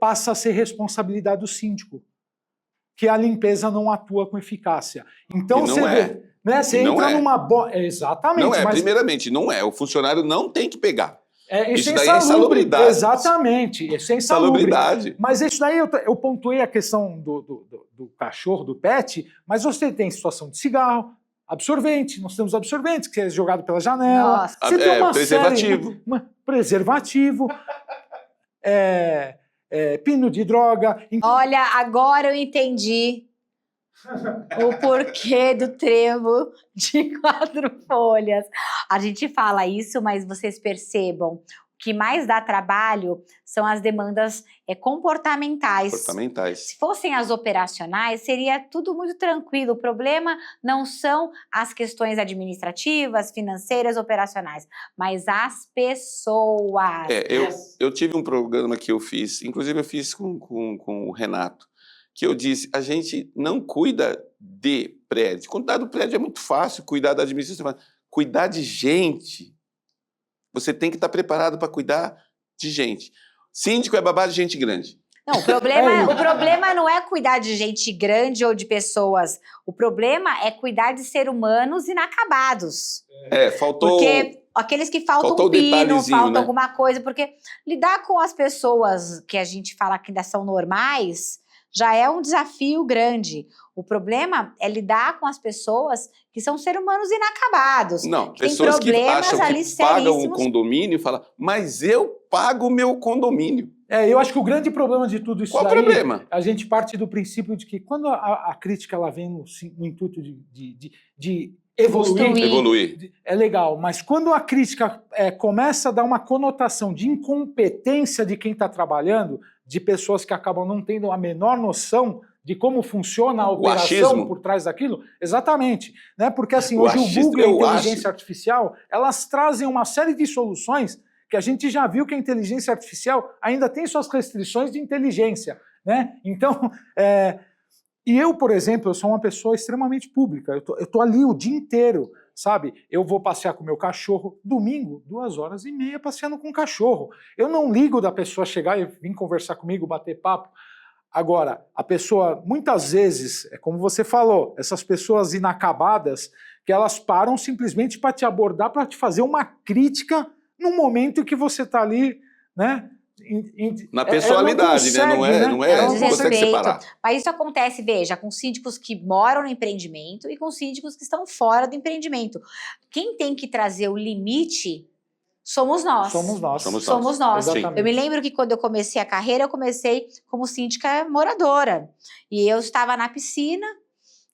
A: passa a ser responsabilidade do síndico, que a limpeza não atua com eficácia. Então você vê, né, você entra numa... Exatamente.
B: Não é,
A: mas...
B: primeiramente, não é. O funcionário não tem que pegar. Isso
A: é
B: daí é insalubridade.
A: Exatamente, isso é
B: insalubridade.
A: Mas isso daí eu pontuei a questão do cachorro, do pet, mas você tem situação de cigarro, absorvente, nós temos absorventes que é jogado pela janela.
C: Nossa.
A: Você tem uma
B: preservativo.
A: Série, preservativo, pino de droga.
C: Olha, agora eu entendi o porquê do trevo de 4 folhas. A gente fala isso, mas vocês percebam, o que mais dá trabalho são as demandas comportamentais. Se fossem as operacionais, seria tudo muito tranquilo. O problema não são as questões administrativas, financeiras, operacionais, mas as pessoas.
B: Eu tive um programa que eu fiz, inclusive eu fiz com o Renato, que eu disse, a gente não cuida de prédio. Cuidar do prédio é muito fácil, cuidar da administração. Cuidar de gente, você tem que estar preparado para cuidar de gente. Síndico é babá de gente grande.
C: Não, o problema não é cuidar de gente grande ou de pessoas. O problema é cuidar de seres humanos inacabados.
B: Faltou...
C: Porque aqueles que faltam pino, faltam alguma coisa. Porque lidar com as pessoas que a gente fala que ainda são normais... já é um desafio grande. O problema é lidar com as pessoas que são seres humanos inacabados.
B: Não,
C: que
B: pessoas
C: têm problemas
B: que acham
C: ali
B: que pagam
C: seríssimos.
B: o condomínio e falam, mas eu pago o meu condomínio.
A: Eu acho que o grande problema de tudo isso
B: Qual o problema?
A: A gente parte do princípio de que quando a crítica ela vem no intuito de evoluir, é legal, mas quando a crítica começa a dar uma conotação de incompetência de quem está trabalhando, de pessoas que acabam não tendo a menor noção de como funciona a operação por trás daquilo, exatamente, né? Porque assim, hoje o Google e a inteligência artificial, elas trazem uma série de soluções que a gente já viu que a inteligência artificial ainda tem suas restrições de inteligência, né? Então, e eu, por exemplo, eu sou uma pessoa extremamente pública, eu tô ali o dia inteiro, sabe? Eu vou passear com o meu cachorro, domingo, 2h30 passeando com o cachorro. Eu não ligo da pessoa chegar e vir conversar comigo, bater papo. Agora, a pessoa, muitas vezes, como você falou, essas pessoas inacabadas, que elas param simplesmente para te abordar, para te fazer uma crítica no momento que você está ali, né?
B: Na pessoalidade, consegue, não consegue separar.
C: Mas isso acontece, veja, com síndicos que moram no empreendimento e com síndicos que estão fora do empreendimento. Quem tem que trazer o limite somos nós. Somos nós. Eu me lembro que quando eu comecei a carreira, eu comecei como síndica moradora. E eu estava na piscina,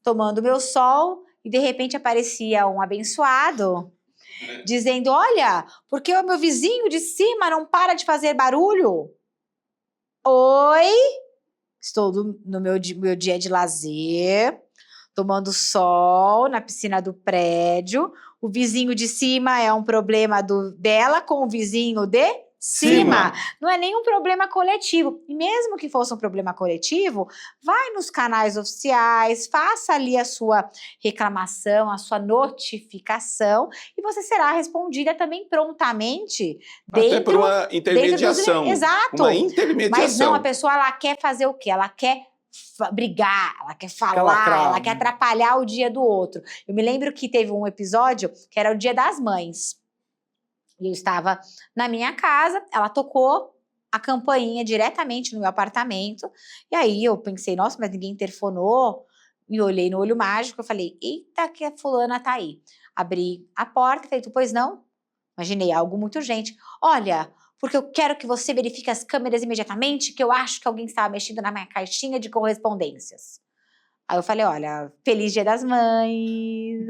C: tomando meu sol, e de repente aparecia um abençoado dizendo, olha, porque o meu vizinho de cima não para de fazer barulho? Oi? Estou no meu dia de lazer, tomando sol na piscina do prédio. O vizinho de cima é um problema dela com o vizinho de cima. Não é nenhum problema coletivo. E mesmo que fosse um problema coletivo, vai nos canais oficiais, faça ali a sua reclamação, a sua notificação, e você será respondida também prontamente.
B: Até por uma intermediação.
C: Exato.
B: Uma intermediação.
C: Mas não, a pessoa ela quer fazer o quê? Ela quer brigar, ela quer falar, ela quer atrapalhar o dia do outro. Eu me lembro que teve um episódio que era o Dia das Mães. E eu estava na minha casa, ela tocou a campainha diretamente no meu apartamento. E aí eu pensei, nossa, mas ninguém interfonou. E olhei no olho mágico, eu falei, eita, que a fulana tá aí. Abri a porta e falei, tu, pois não? Imaginei algo muito urgente. Olha, porque eu quero que você verifique as câmeras imediatamente, que eu acho que alguém estava mexendo na minha caixinha de correspondências. Aí eu falei, olha, feliz Dia das Mães.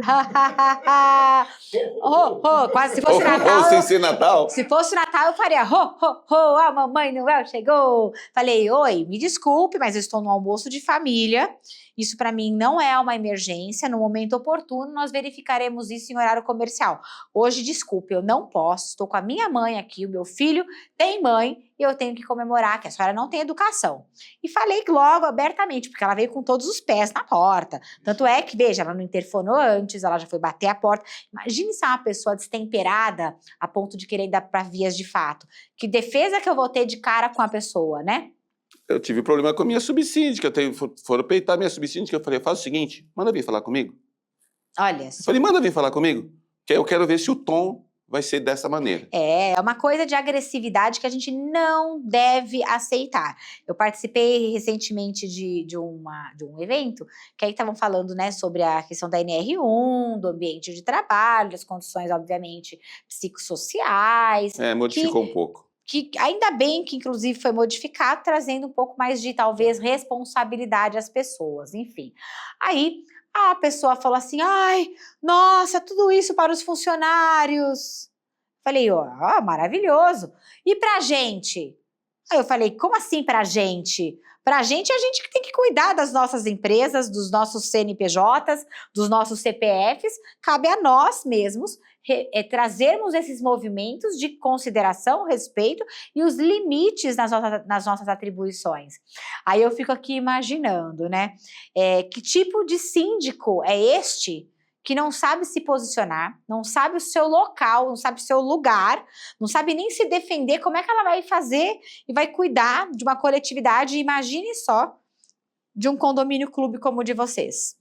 C: Quase se fosse Natal.
B: Sem ser Natal.
C: Se fosse Natal, eu faria, a Mamãe Noel chegou. Falei, oi, me desculpe, mas eu estou no almoço de família. Isso para mim não é uma emergência. No momento oportuno, nós verificaremos isso em horário comercial. Hoje, desculpe, eu não posso. Estou com a minha mãe aqui, o meu filho tem mãe e eu tenho que comemorar que a senhora não tem educação. E falei logo abertamente, porque ela veio com todos os pés na porta. Tanto é que, veja, ela não interfonou antes, ela já foi bater a porta. Imagine se é uma pessoa destemperada a ponto de querer dar para vias de fato. Que defesa que eu vou ter de cara com a pessoa, né?
B: Eu tive problema com a minha subsíndica. Foram peitar minha subsíndica. Eu falei, faz o seguinte, manda vir falar comigo.
C: Olha
B: Eu falei, manda vir falar comigo. Que eu quero ver se o tom vai ser dessa maneira.
C: É uma coisa de agressividade que a gente não deve aceitar. Eu participei recentemente de um evento, que aí estavam falando, né, sobre a questão da NR1, do ambiente de trabalho, das condições, obviamente, psicossociais.
B: Modificou um pouco.
C: Que ainda bem que, inclusive, foi modificado, trazendo um pouco mais de, talvez, responsabilidade às pessoas, enfim. Aí, a pessoa falou assim, ai, nossa, tudo isso para os funcionários. Falei, maravilhoso. E pra gente? Aí eu falei, como assim pra gente? Pra gente, a gente que tem que cuidar das nossas empresas, dos nossos CNPJs, dos nossos CPFs, cabe a nós mesmos trazermos esses movimentos de consideração, respeito e os limites nas nossas atribuições. Aí eu fico aqui imaginando, né? Que tipo de síndico é este que não sabe se posicionar, não sabe o seu local, não sabe o seu lugar, não sabe nem se defender, como é que ela vai fazer e vai cuidar de uma coletividade? Imagine só de um condomínio clube como o de vocês.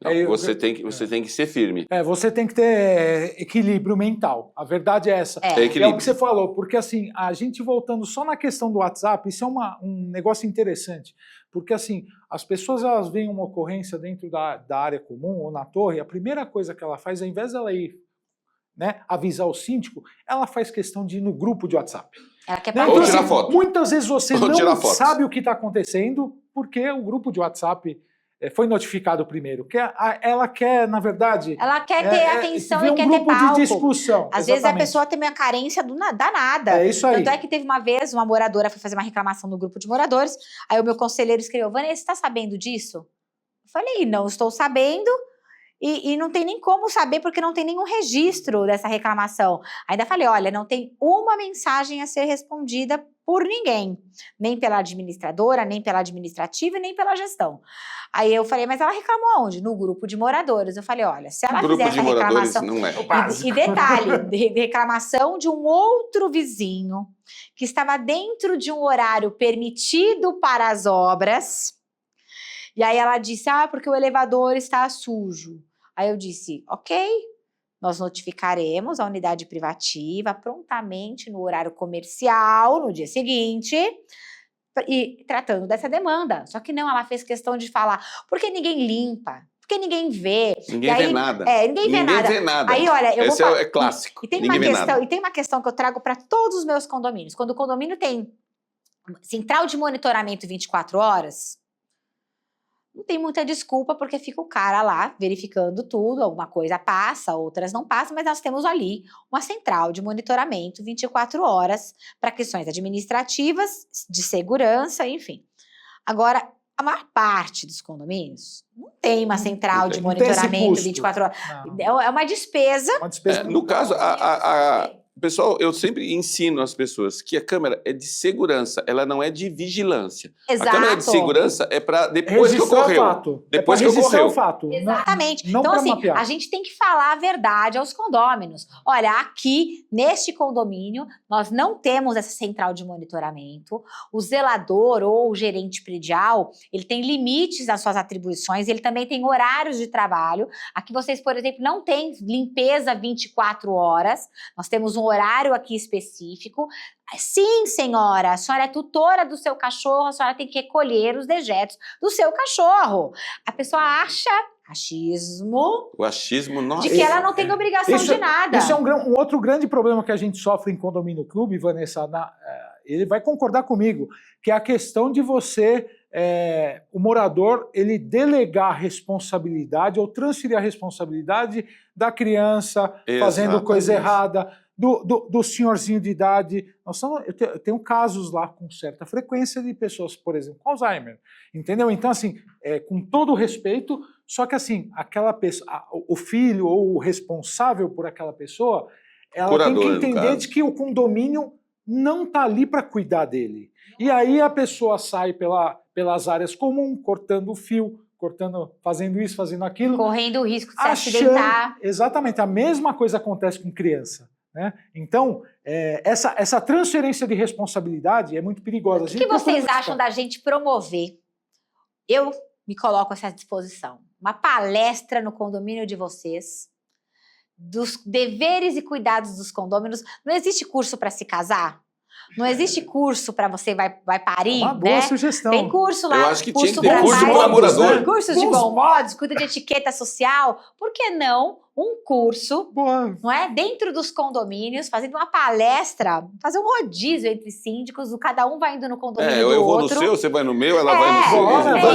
B: Não, você tem que ser firme.
A: Você tem que ter equilíbrio mental. A verdade é essa.
B: É
A: o que você falou, porque assim, a gente voltando só na questão do WhatsApp, isso é um negócio interessante. Porque assim, as pessoas elas veem uma ocorrência dentro da área comum ou na torre, a primeira coisa que ela faz, ao invés dela ir, né, avisar o síndico, ela faz questão de ir no grupo de WhatsApp.
C: Ela quer
B: Ou tirar foto.
A: Muitas vezes você
B: Ou
A: não sabe o que está acontecendo porque o grupo de WhatsApp foi notificado primeiro. Ela quer, na verdade...
C: Ela quer ter atenção e quer ter palco.
A: Um grupo de discussão.
C: Às vezes a pessoa tem uma carência danada.
A: É isso aí.
C: Tanto é que teve uma vez, uma moradora foi fazer uma reclamação no grupo de moradores, aí o meu conselheiro escreveu, Vanessa, você está sabendo disso? Eu falei, não estou sabendo, e não tem nem como saber, porque não tem nenhum registro dessa reclamação. Ainda falei, olha, não tem uma mensagem a ser respondida por ninguém, nem pela administradora, nem pela administrativa e nem pela gestão. Aí eu falei, mas ela reclamou aonde? No grupo de moradores. Eu falei, olha, se ela fizer essa reclamação...
B: Não é.
C: E detalhe, reclamação de um outro vizinho que estava dentro de um horário permitido para as obras. E aí ela disse, porque o elevador está sujo. Aí eu disse, ok, nós notificaremos a unidade privativa prontamente no horário comercial, no dia seguinte, e tratando dessa demanda. Só que não, ela fez questão de falar, porque ninguém limpa, porque ninguém vê.
B: Ninguém vê nada.
C: Ninguém vê nada. Aí, olha,
B: esse é clássico.
C: E tem uma questão que eu trago para todos os meus condomínios. Quando o condomínio tem central de monitoramento 24 horas, não tem muita desculpa, porque fica o cara lá verificando tudo, alguma coisa passa, outras não passam, mas nós temos ali uma central de monitoramento 24 horas para questões administrativas, de segurança, enfim. Agora, a maior parte dos condomínios não tem uma central de monitoramento 24 horas. Não. É uma despesa.
B: No caso, pessoal, eu sempre ensino às pessoas que a câmera é de segurança, ela não é de vigilância.
C: Exato.
B: A câmera de segurança é para depois que ocorreu.
A: Fato.
B: Depois que ocorreu.
A: O fato.
C: Exatamente.
A: Não
C: então, assim,
A: mapear.
C: a gente tem que falar a verdade aos condôminos. Olha, aqui, neste condomínio, nós não temos essa central de monitoramento. O zelador ou o gerente predial, ele tem limites nas suas atribuições, ele também tem horários de trabalho. Aqui vocês, por exemplo, não têm limpeza 24 horas. Nós temos um horário aqui específico. Sim, senhora, a senhora é tutora do seu cachorro, a senhora tem que recolher os dejetos do seu cachorro. A pessoa acha achismo.
B: O achismo, nossa.
C: De que ela não tem obrigação de nada.
A: Isso é um outro grande problema que a gente sofre em condomínio clube, Vanessa. Ele vai concordar comigo, que é a questão de você o morador ele delegar a responsabilidade ou transferir a responsabilidade da criança fazendo coisa errada, do senhorzinho de idade. Eu tenho casos lá com certa frequência de pessoas, por exemplo, com Alzheimer, entendeu? Então, assim, com todo o respeito, só que assim, aquela pessoa, o filho ou o responsável por aquela pessoa, ela tem que entender de que o condomínio não está ali para cuidar dele. E aí a pessoa sai pelas áreas comuns, cortando o fio, fazendo isso, fazendo aquilo.
C: Correndo o risco de se acidentar.
A: Exatamente, a mesma coisa acontece com criança. Né? Então, essa transferência de responsabilidade é muito perigosa.
C: O que vocês acham da gente promover? Eu me coloco a essa disposição. Uma palestra no condomínio de vocês, dos deveres e cuidados dos condôminos. Não existe curso para se casar? Não existe curso para você vai parir,
A: uma boa sugestão.
C: Tem curso lá.
B: Eu acho que tinha que ter curso para morador.
C: Tem cursos de bom modos, cuida de etiqueta social. Por que não um curso, não é, dentro dos condomínios, fazendo uma palestra, fazer um rodízio entre síndicos, cada um vai indo no condomínio do outro.
B: Eu vou no seu, você vai no meu, ela vai no seu.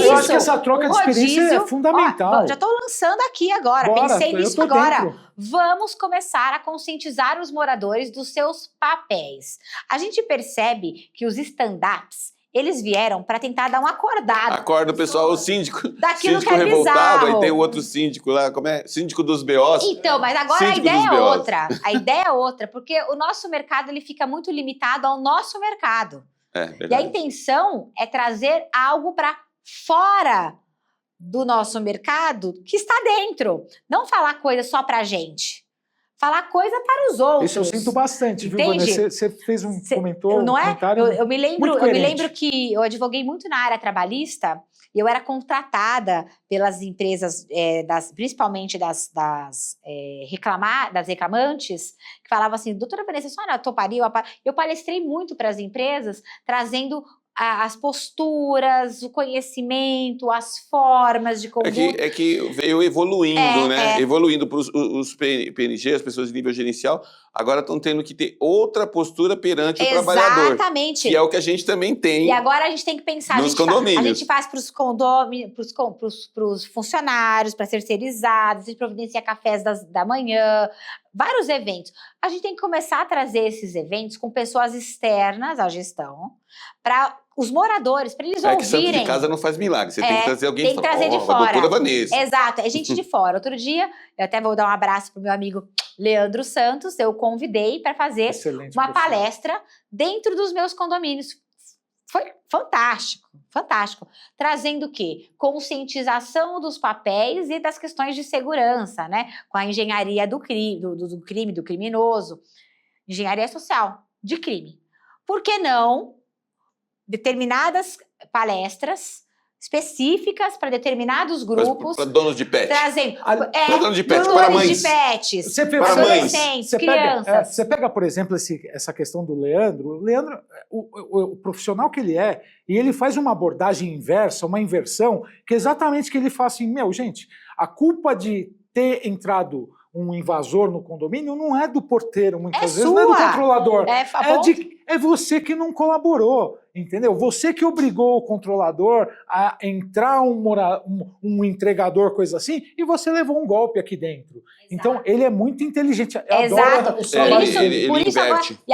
A: Eu acho que essa troca de experiência é fundamental.
C: Já estou lançando aqui agora, pensei nisso agora. Vamos começar a conscientizar os moradores dos seus papéis. A gente percebe que os stand-ups, eles vieram para tentar dar uma acordada.
B: Acorda o pessoal, o síndico.
C: Daquilo
B: síndico
C: que é
B: revoltado,
C: bizarro.
B: Aí tem o outro síndico lá, como é? Síndico dos BOs.
C: Então, mas agora a ideia é outra. A ideia é outra, porque o nosso mercado ele fica muito limitado ao nosso mercado.
B: Verdade.
C: E a intenção é trazer algo para fora do nosso mercado que está dentro. Não falar coisa só pra gente. Falar coisa para os outros.
A: Isso eu sinto bastante, viu, Vanessa? Você fez comentário.
C: Eu me lembro que eu advoguei muito na área trabalhista e eu era contratada pelas empresas, principalmente das reclamantes, que falavam assim, doutora Vanessa, a senhora toparia? Eu palestrei muito para as empresas, trazendo as posturas, o conhecimento, as formas de conduta.
B: É que veio evoluindo, né? Evoluindo para os PNG, as pessoas de nível gerencial, agora estão tendo que ter outra postura perante o trabalhador.
C: Exatamente.
B: Que é o que a gente também tem.
C: E agora a gente tem que pensar,
B: nos condomínios.
C: A gente faz para os condomínios, para os funcionários, para terceirizados, a gente providencia cafés da manhã, vários eventos. A gente tem que começar a trazer esses eventos com pessoas externas à gestão, para os moradores, para eles ouvirem.
B: Que santo de casa não faz milagre, você tem que trazer alguém
C: tem que trazer de fora.
B: A doutora Vanessa.
C: Exato, é gente de fora. Outro dia, eu até vou dar um abraço pro meu amigo Leandro Santos, eu convidei para fazer uma palestra dentro dos meus condomínios. Foi fantástico, fantástico. Trazendo o quê? Conscientização dos papéis e das questões de segurança, né? Com a engenharia do crime, do criminoso. Engenharia social de crime. Por que não determinadas palestras específicas para determinados grupos.
B: Para donos de pet.
C: Trazendo.
B: Para donos de pet, para mães.
C: De pets,
B: para
C: adolescentes, crianças.
A: Você pega, por exemplo, essa questão do Leandro. O Leandro, o profissional que ele é, e ele faz uma abordagem inversa, uma inversão, que é exatamente que ele fala assim, gente, a culpa de ter entrado um invasor no condomínio não é do porteiro, muitas vezes, não é do controlador. É você que não colaborou, entendeu? Você que obrigou o controlador a entrar um entregador, coisa assim, e você levou um golpe aqui dentro. Exato. Então, ele é muito inteligente.
C: Exato.
B: Por isso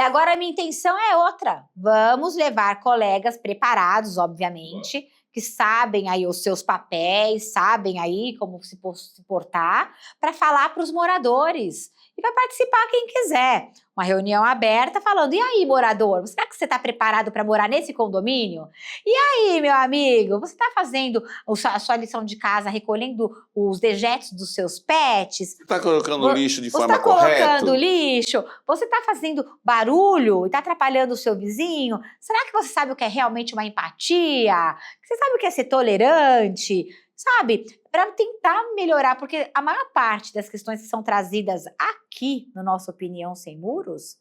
C: agora a minha intenção é outra. Vamos levar colegas preparados, obviamente, que sabem aí os seus papéis, sabem aí como se portar, para falar para os moradores. E vai participar quem quiser. Uma reunião aberta falando, e aí, morador, será que você está preparado para morar nesse condomínio? E aí, meu amigo, você está fazendo a sua lição de casa, recolhendo os dejetos dos seus pets?
B: Você está colocando lixo de forma correta?
C: Você está colocando lixo? Você está fazendo barulho e está atrapalhando o seu vizinho? Será que você sabe o que é realmente uma empatia? Você sabe o que é ser tolerante? Sabe? Para tentar melhorar, porque a maior parte das questões que são trazidas aqui, no nossa Opinião Sem Muros,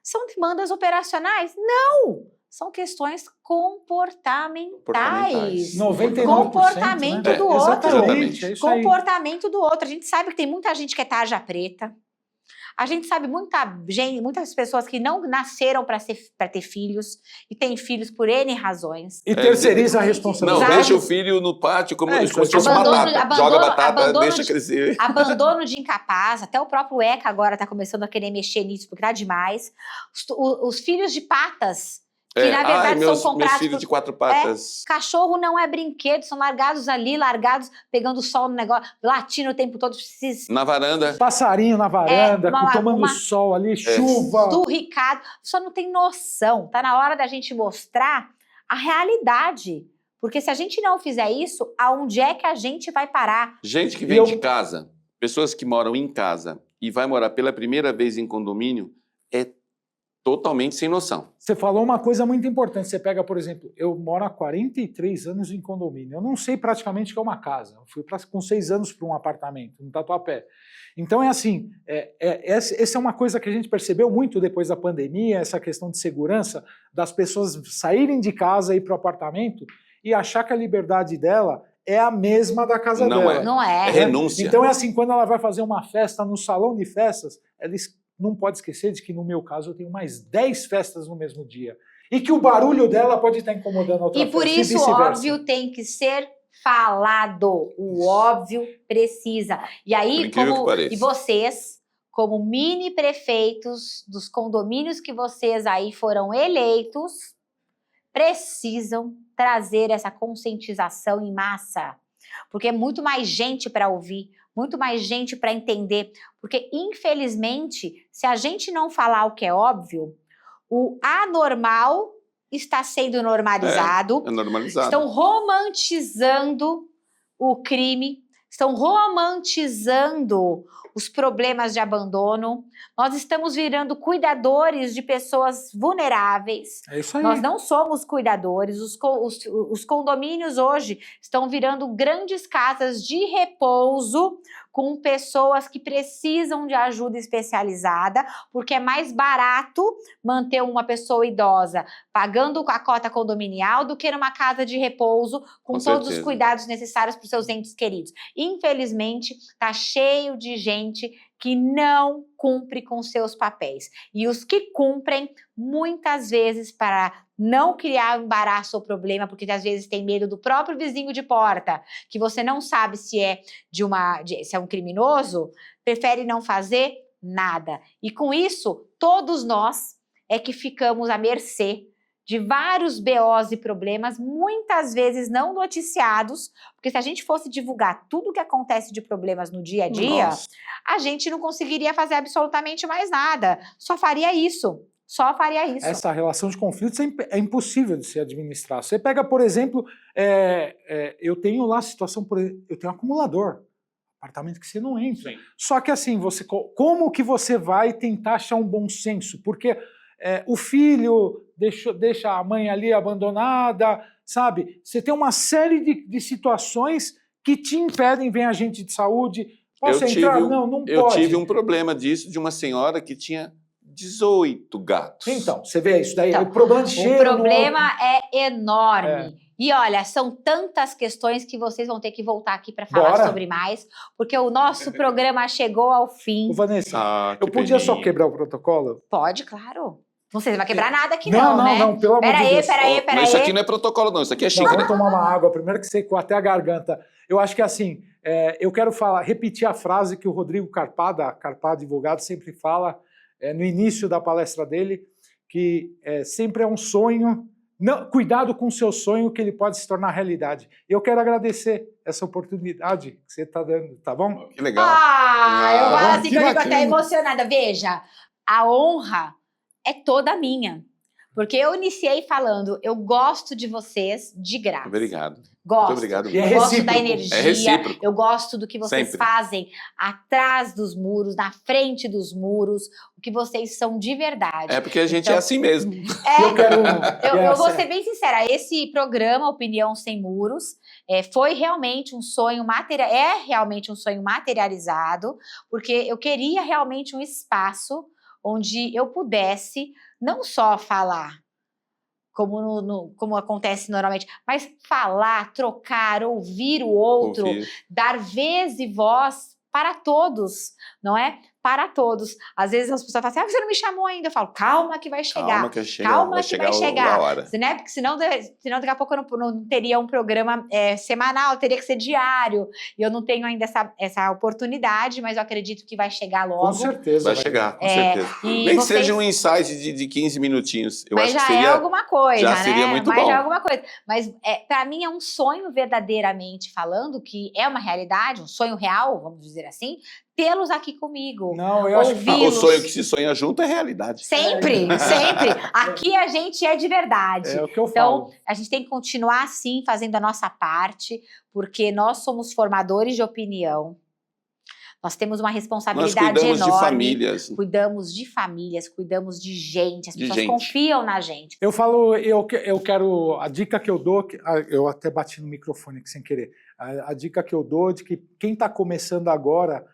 C: são demandas operacionais? Não! São questões comportamentais.
A: 99%,
C: comportamento do outro.
A: Exatamente, é isso aí.
C: Comportamento do outro. A gente sabe que tem muita gente que é tarja preta. A gente sabe muitas pessoas que não nasceram para ter filhos e têm filhos por N razões.
A: E terceiriza a
B: Não,
A: responsabilidade.
B: deixa o filho no pátio como se fosse
C: Abandono-
B: batata.
C: abandono-
B: Joga batata,
C: abandono
B: deixa
C: de-
B: crescer.
C: Abandono de incapaz, até o próprio ECA agora está começando a querer mexer nisso, porque tá demais. Os filhos de patas, que na verdade
B: meus
C: são comprados
B: filhos
C: por...
B: de 4 patas.
C: Cachorro não é brinquedo, são largados ali, pegando sol no negócio, latindo o tempo todo.
B: Na varanda.
A: Passarinho na varanda, tomando
C: uma-
A: sol ali, chuva.
C: Esturricado. Só não tem noção. Tá na hora da gente mostrar a realidade. Porque se a gente não fizer isso, aonde é que a gente vai parar?
B: Gente que vem de casa, pessoas que moram em casa e vai morar pela primeira vez em condomínio, é totalmente sem noção.
A: Você falou uma coisa muito importante. Você pega, por exemplo, eu moro há 43 anos em condomínio. Eu não sei praticamente o que é uma casa. Eu fui com 6 anos para um apartamento, no Tatuapé. Então é assim, essa é uma coisa que a gente percebeu muito depois da pandemia, essa questão de segurança, das pessoas saírem de casa e ir para o apartamento e achar que a liberdade dela é a mesma da casa
B: Não
A: dela.
B: é.
C: Não
B: É
C: é.
B: renúncia.
A: Então é assim, quando ela vai fazer uma festa no salão de festas, ela não pode esquecer de que no meu caso eu tenho mais 10 festas no mesmo dia. E que o barulho dela pode estar incomodando a outra
C: E por
A: festa,
C: isso o
A: vice-versa.
C: óbvio tem que ser falado. O óbvio precisa. E
B: Por
C: aí,
B: incrível que pareça.
C: e vocês, como mini prefeitos dos condomínios que vocês aí foram eleitos, precisam trazer essa conscientização em massa. Porque é muito mais gente para ouvir, muito mais gente para entender. Porque, infelizmente, se a gente não falar o que é óbvio, o anormal está sendo normalizado.
B: É normalizado.
C: Estão romantizando o crime, estão romantizando os problemas de abandono. Nós estamos virando cuidadores de pessoas vulneráveis.
A: É isso aí.
C: Nós não somos cuidadores. Os condomínios hoje estão virando grandes casas de repouso com pessoas que precisam de ajuda especializada, porque é mais barato manter uma pessoa idosa pagando a cota condominial do que numa casa de repouso com todos os
B: certeza.
C: cuidados necessários para os seus entes queridos. Infelizmente, está cheio de gente que não cumpre com seus papéis. E os que cumprem, muitas vezes, para não criar embaraço ou problema, porque às vezes tem medo do próprio vizinho de porta, que você não sabe se é se é um criminoso, prefere não fazer nada. E com isso, todos nós é que ficamos à mercê de vários BOs e problemas, muitas vezes não noticiados, porque se a gente fosse divulgar tudo o que acontece de problemas no dia a dia,
B: Nossa.
C: a gente não conseguiria fazer absolutamente mais nada. Só faria isso. Só faria isso.
A: Essa relação de conflitos é impossível de se administrar. Você pega, por exemplo, eu tenho lá a situação, eu tenho um acumulador, apartamento que você não entra.
B: Sim.
A: Só que assim, como que você vai tentar achar um bom senso? Porque o filho deixa a mãe ali abandonada, sabe? Você tem uma série de situações que te impedem, vem agente de saúde, posso entrar? Não
B: Eu
A: pode.
B: tive um problema disso de uma senhora que tinha 18 gatos.
A: Então, você vê isso daí,
C: Então,
A: o problema de cheiro...
C: O problema é enorme.
A: É.
C: E olha, são tantas questões que vocês vão ter que voltar aqui para falar
A: Bora.
C: sobre mais, porque o nosso programa chegou ao fim.
A: Ô, Vanessa,
B: Ah,
A: eu
B: que
A: podia só
B: peninha.
A: quebrar o protocolo?
C: Pode, claro. Não sei se vai quebrar nada aqui não, né?
A: Não, pelo amor de Deus.
B: Mas isso aqui não é protocolo, não. Isso aqui é
A: Não,
B: xícara.
A: vamos tomar uma água, primeiro que secou até a garganta. Eu acho que assim, eu quero repetir a frase que o Rodrigo Carpá advogado, sempre fala no início da palestra dele, que sempre é um sonho, cuidado com o seu sonho que ele pode se tornar realidade. Eu quero agradecer essa oportunidade que você está dando, tá bom?
B: Que legal.
C: Eu falo
A: Ah,
C: assim
A: que
C: que eu fico
A: bacana.
C: até emocionada. Veja, a honra é toda minha. Porque eu iniciei falando, eu gosto de vocês de graça.
B: Obrigado.
C: Gosto.
B: Muito obrigado.
A: E é
C: Eu gosto
A: recíproco.
C: da energia,
B: É recíproco.
C: eu gosto do que vocês
B: Sempre.
C: fazem atrás dos muros, na frente dos muros, o que vocês são de verdade.
B: É porque a gente
C: Então,
B: é assim mesmo.
A: Eu quero...
C: Eu vou ser bem sincera, esse programa Opinião Sem Muros foi realmente um sonho realmente um sonho materializado, porque eu queria realmente um espaço onde eu pudesse não só falar, como acontece normalmente, mas falar, trocar, ouvir o outro,
B: Ouvir.
C: dar vez e voz para todos, não é? para todos. Às vezes as pessoas falam assim, você não me chamou ainda. Eu falo, calma que vai chegar.
B: Calma que chega,
C: Calma
B: vai
C: que
B: chegar
C: vai chegar.
B: a hora.
C: Né? Porque senão daqui a pouco eu não teria um programa semanal, teria que ser diário. E eu não tenho ainda essa oportunidade, mas eu acredito que vai chegar logo.
A: Com certeza.
B: Vai chegar, com certeza.
C: E
B: Nem que
C: vocês...
B: seja um insight de 15 minutinhos. Eu
C: mas
B: acho
C: já
B: que seria,
C: é alguma coisa,
B: já
C: né?
B: seria muito
C: mas
B: bom.
C: já é alguma coisa. Mas para mim é um sonho verdadeiramente falando, que é uma realidade, um sonho real, vamos dizer assim, tê-los aqui comigo.
A: Não, eu acho que
B: O sonho que se sonha junto é realidade.
C: Sempre, sempre. Aqui a gente é de verdade.
A: é o que eu
C: Então,
A: falo.
C: a gente tem que continuar assim, fazendo a nossa parte, porque nós somos formadores de opinião. Nós temos uma
B: Nós
C: responsabilidade
B: cuidamos
C: enorme.
B: de famílias.
C: Cuidamos de famílias, cuidamos de gente. As
B: De
C: pessoas
B: gente.
C: confiam na gente.
A: Eu falo, eu quero, a dica que eu dou, eu até bati no microfone aqui sem querer, a dica que eu dou de que quem está começando agora,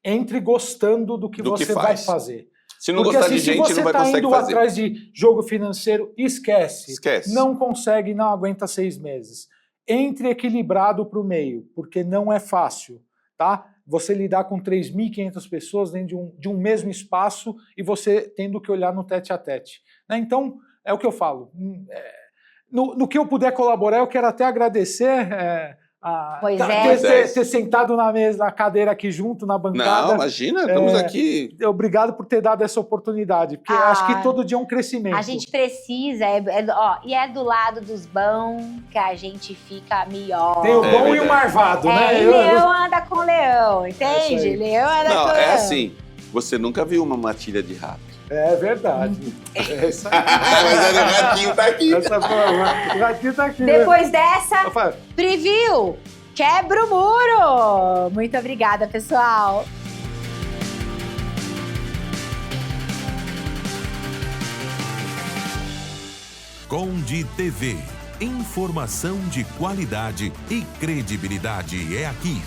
A: entre gostando do que você vai fazer.
B: Se não
A: Porque
B: gostar
A: assim,
B: de gente,
A: se você
B: não vai
A: está
B: conseguir
A: indo
B: fazer.
A: atrás de jogo financeiro, esquece.
B: Esquece.
A: Não consegue, não aguenta 6 meses. Entre equilibrado para o meio, porque não é fácil, tá? Você lidar com 3.500 pessoas dentro de um mesmo espaço e você tendo que olhar no tete-a-tete. Né? Então, é o que eu falo. No que eu puder colaborar, eu quero até agradecer
C: Pois é.
A: ter sentado na cadeira aqui junto, na bancada.
B: Não, imagina, estamos aqui.
A: Obrigado por ter dado essa oportunidade, porque eu acho que todo dia é um crescimento.
C: A gente precisa, e é do lado dos bons que a gente fica melhor.
A: Tem o bom e
B: verdade.
A: o marvado, né?
C: E leão anda com leão,
A: isso
C: entende?
A: aí.
C: Leão anda com
B: Não,
C: leão.
B: é assim. Você nunca viu uma matilha de rato.
A: É verdade. É isso aí.
B: Mas o ratinho tá aqui.
A: Essa forma. O ratinho tá aqui.
C: Depois dessa,
A: Eu falo,
C: preview, quebra o muro. Muito obrigada, pessoal.
F: Conde TV. Informação de qualidade e credibilidade é aqui.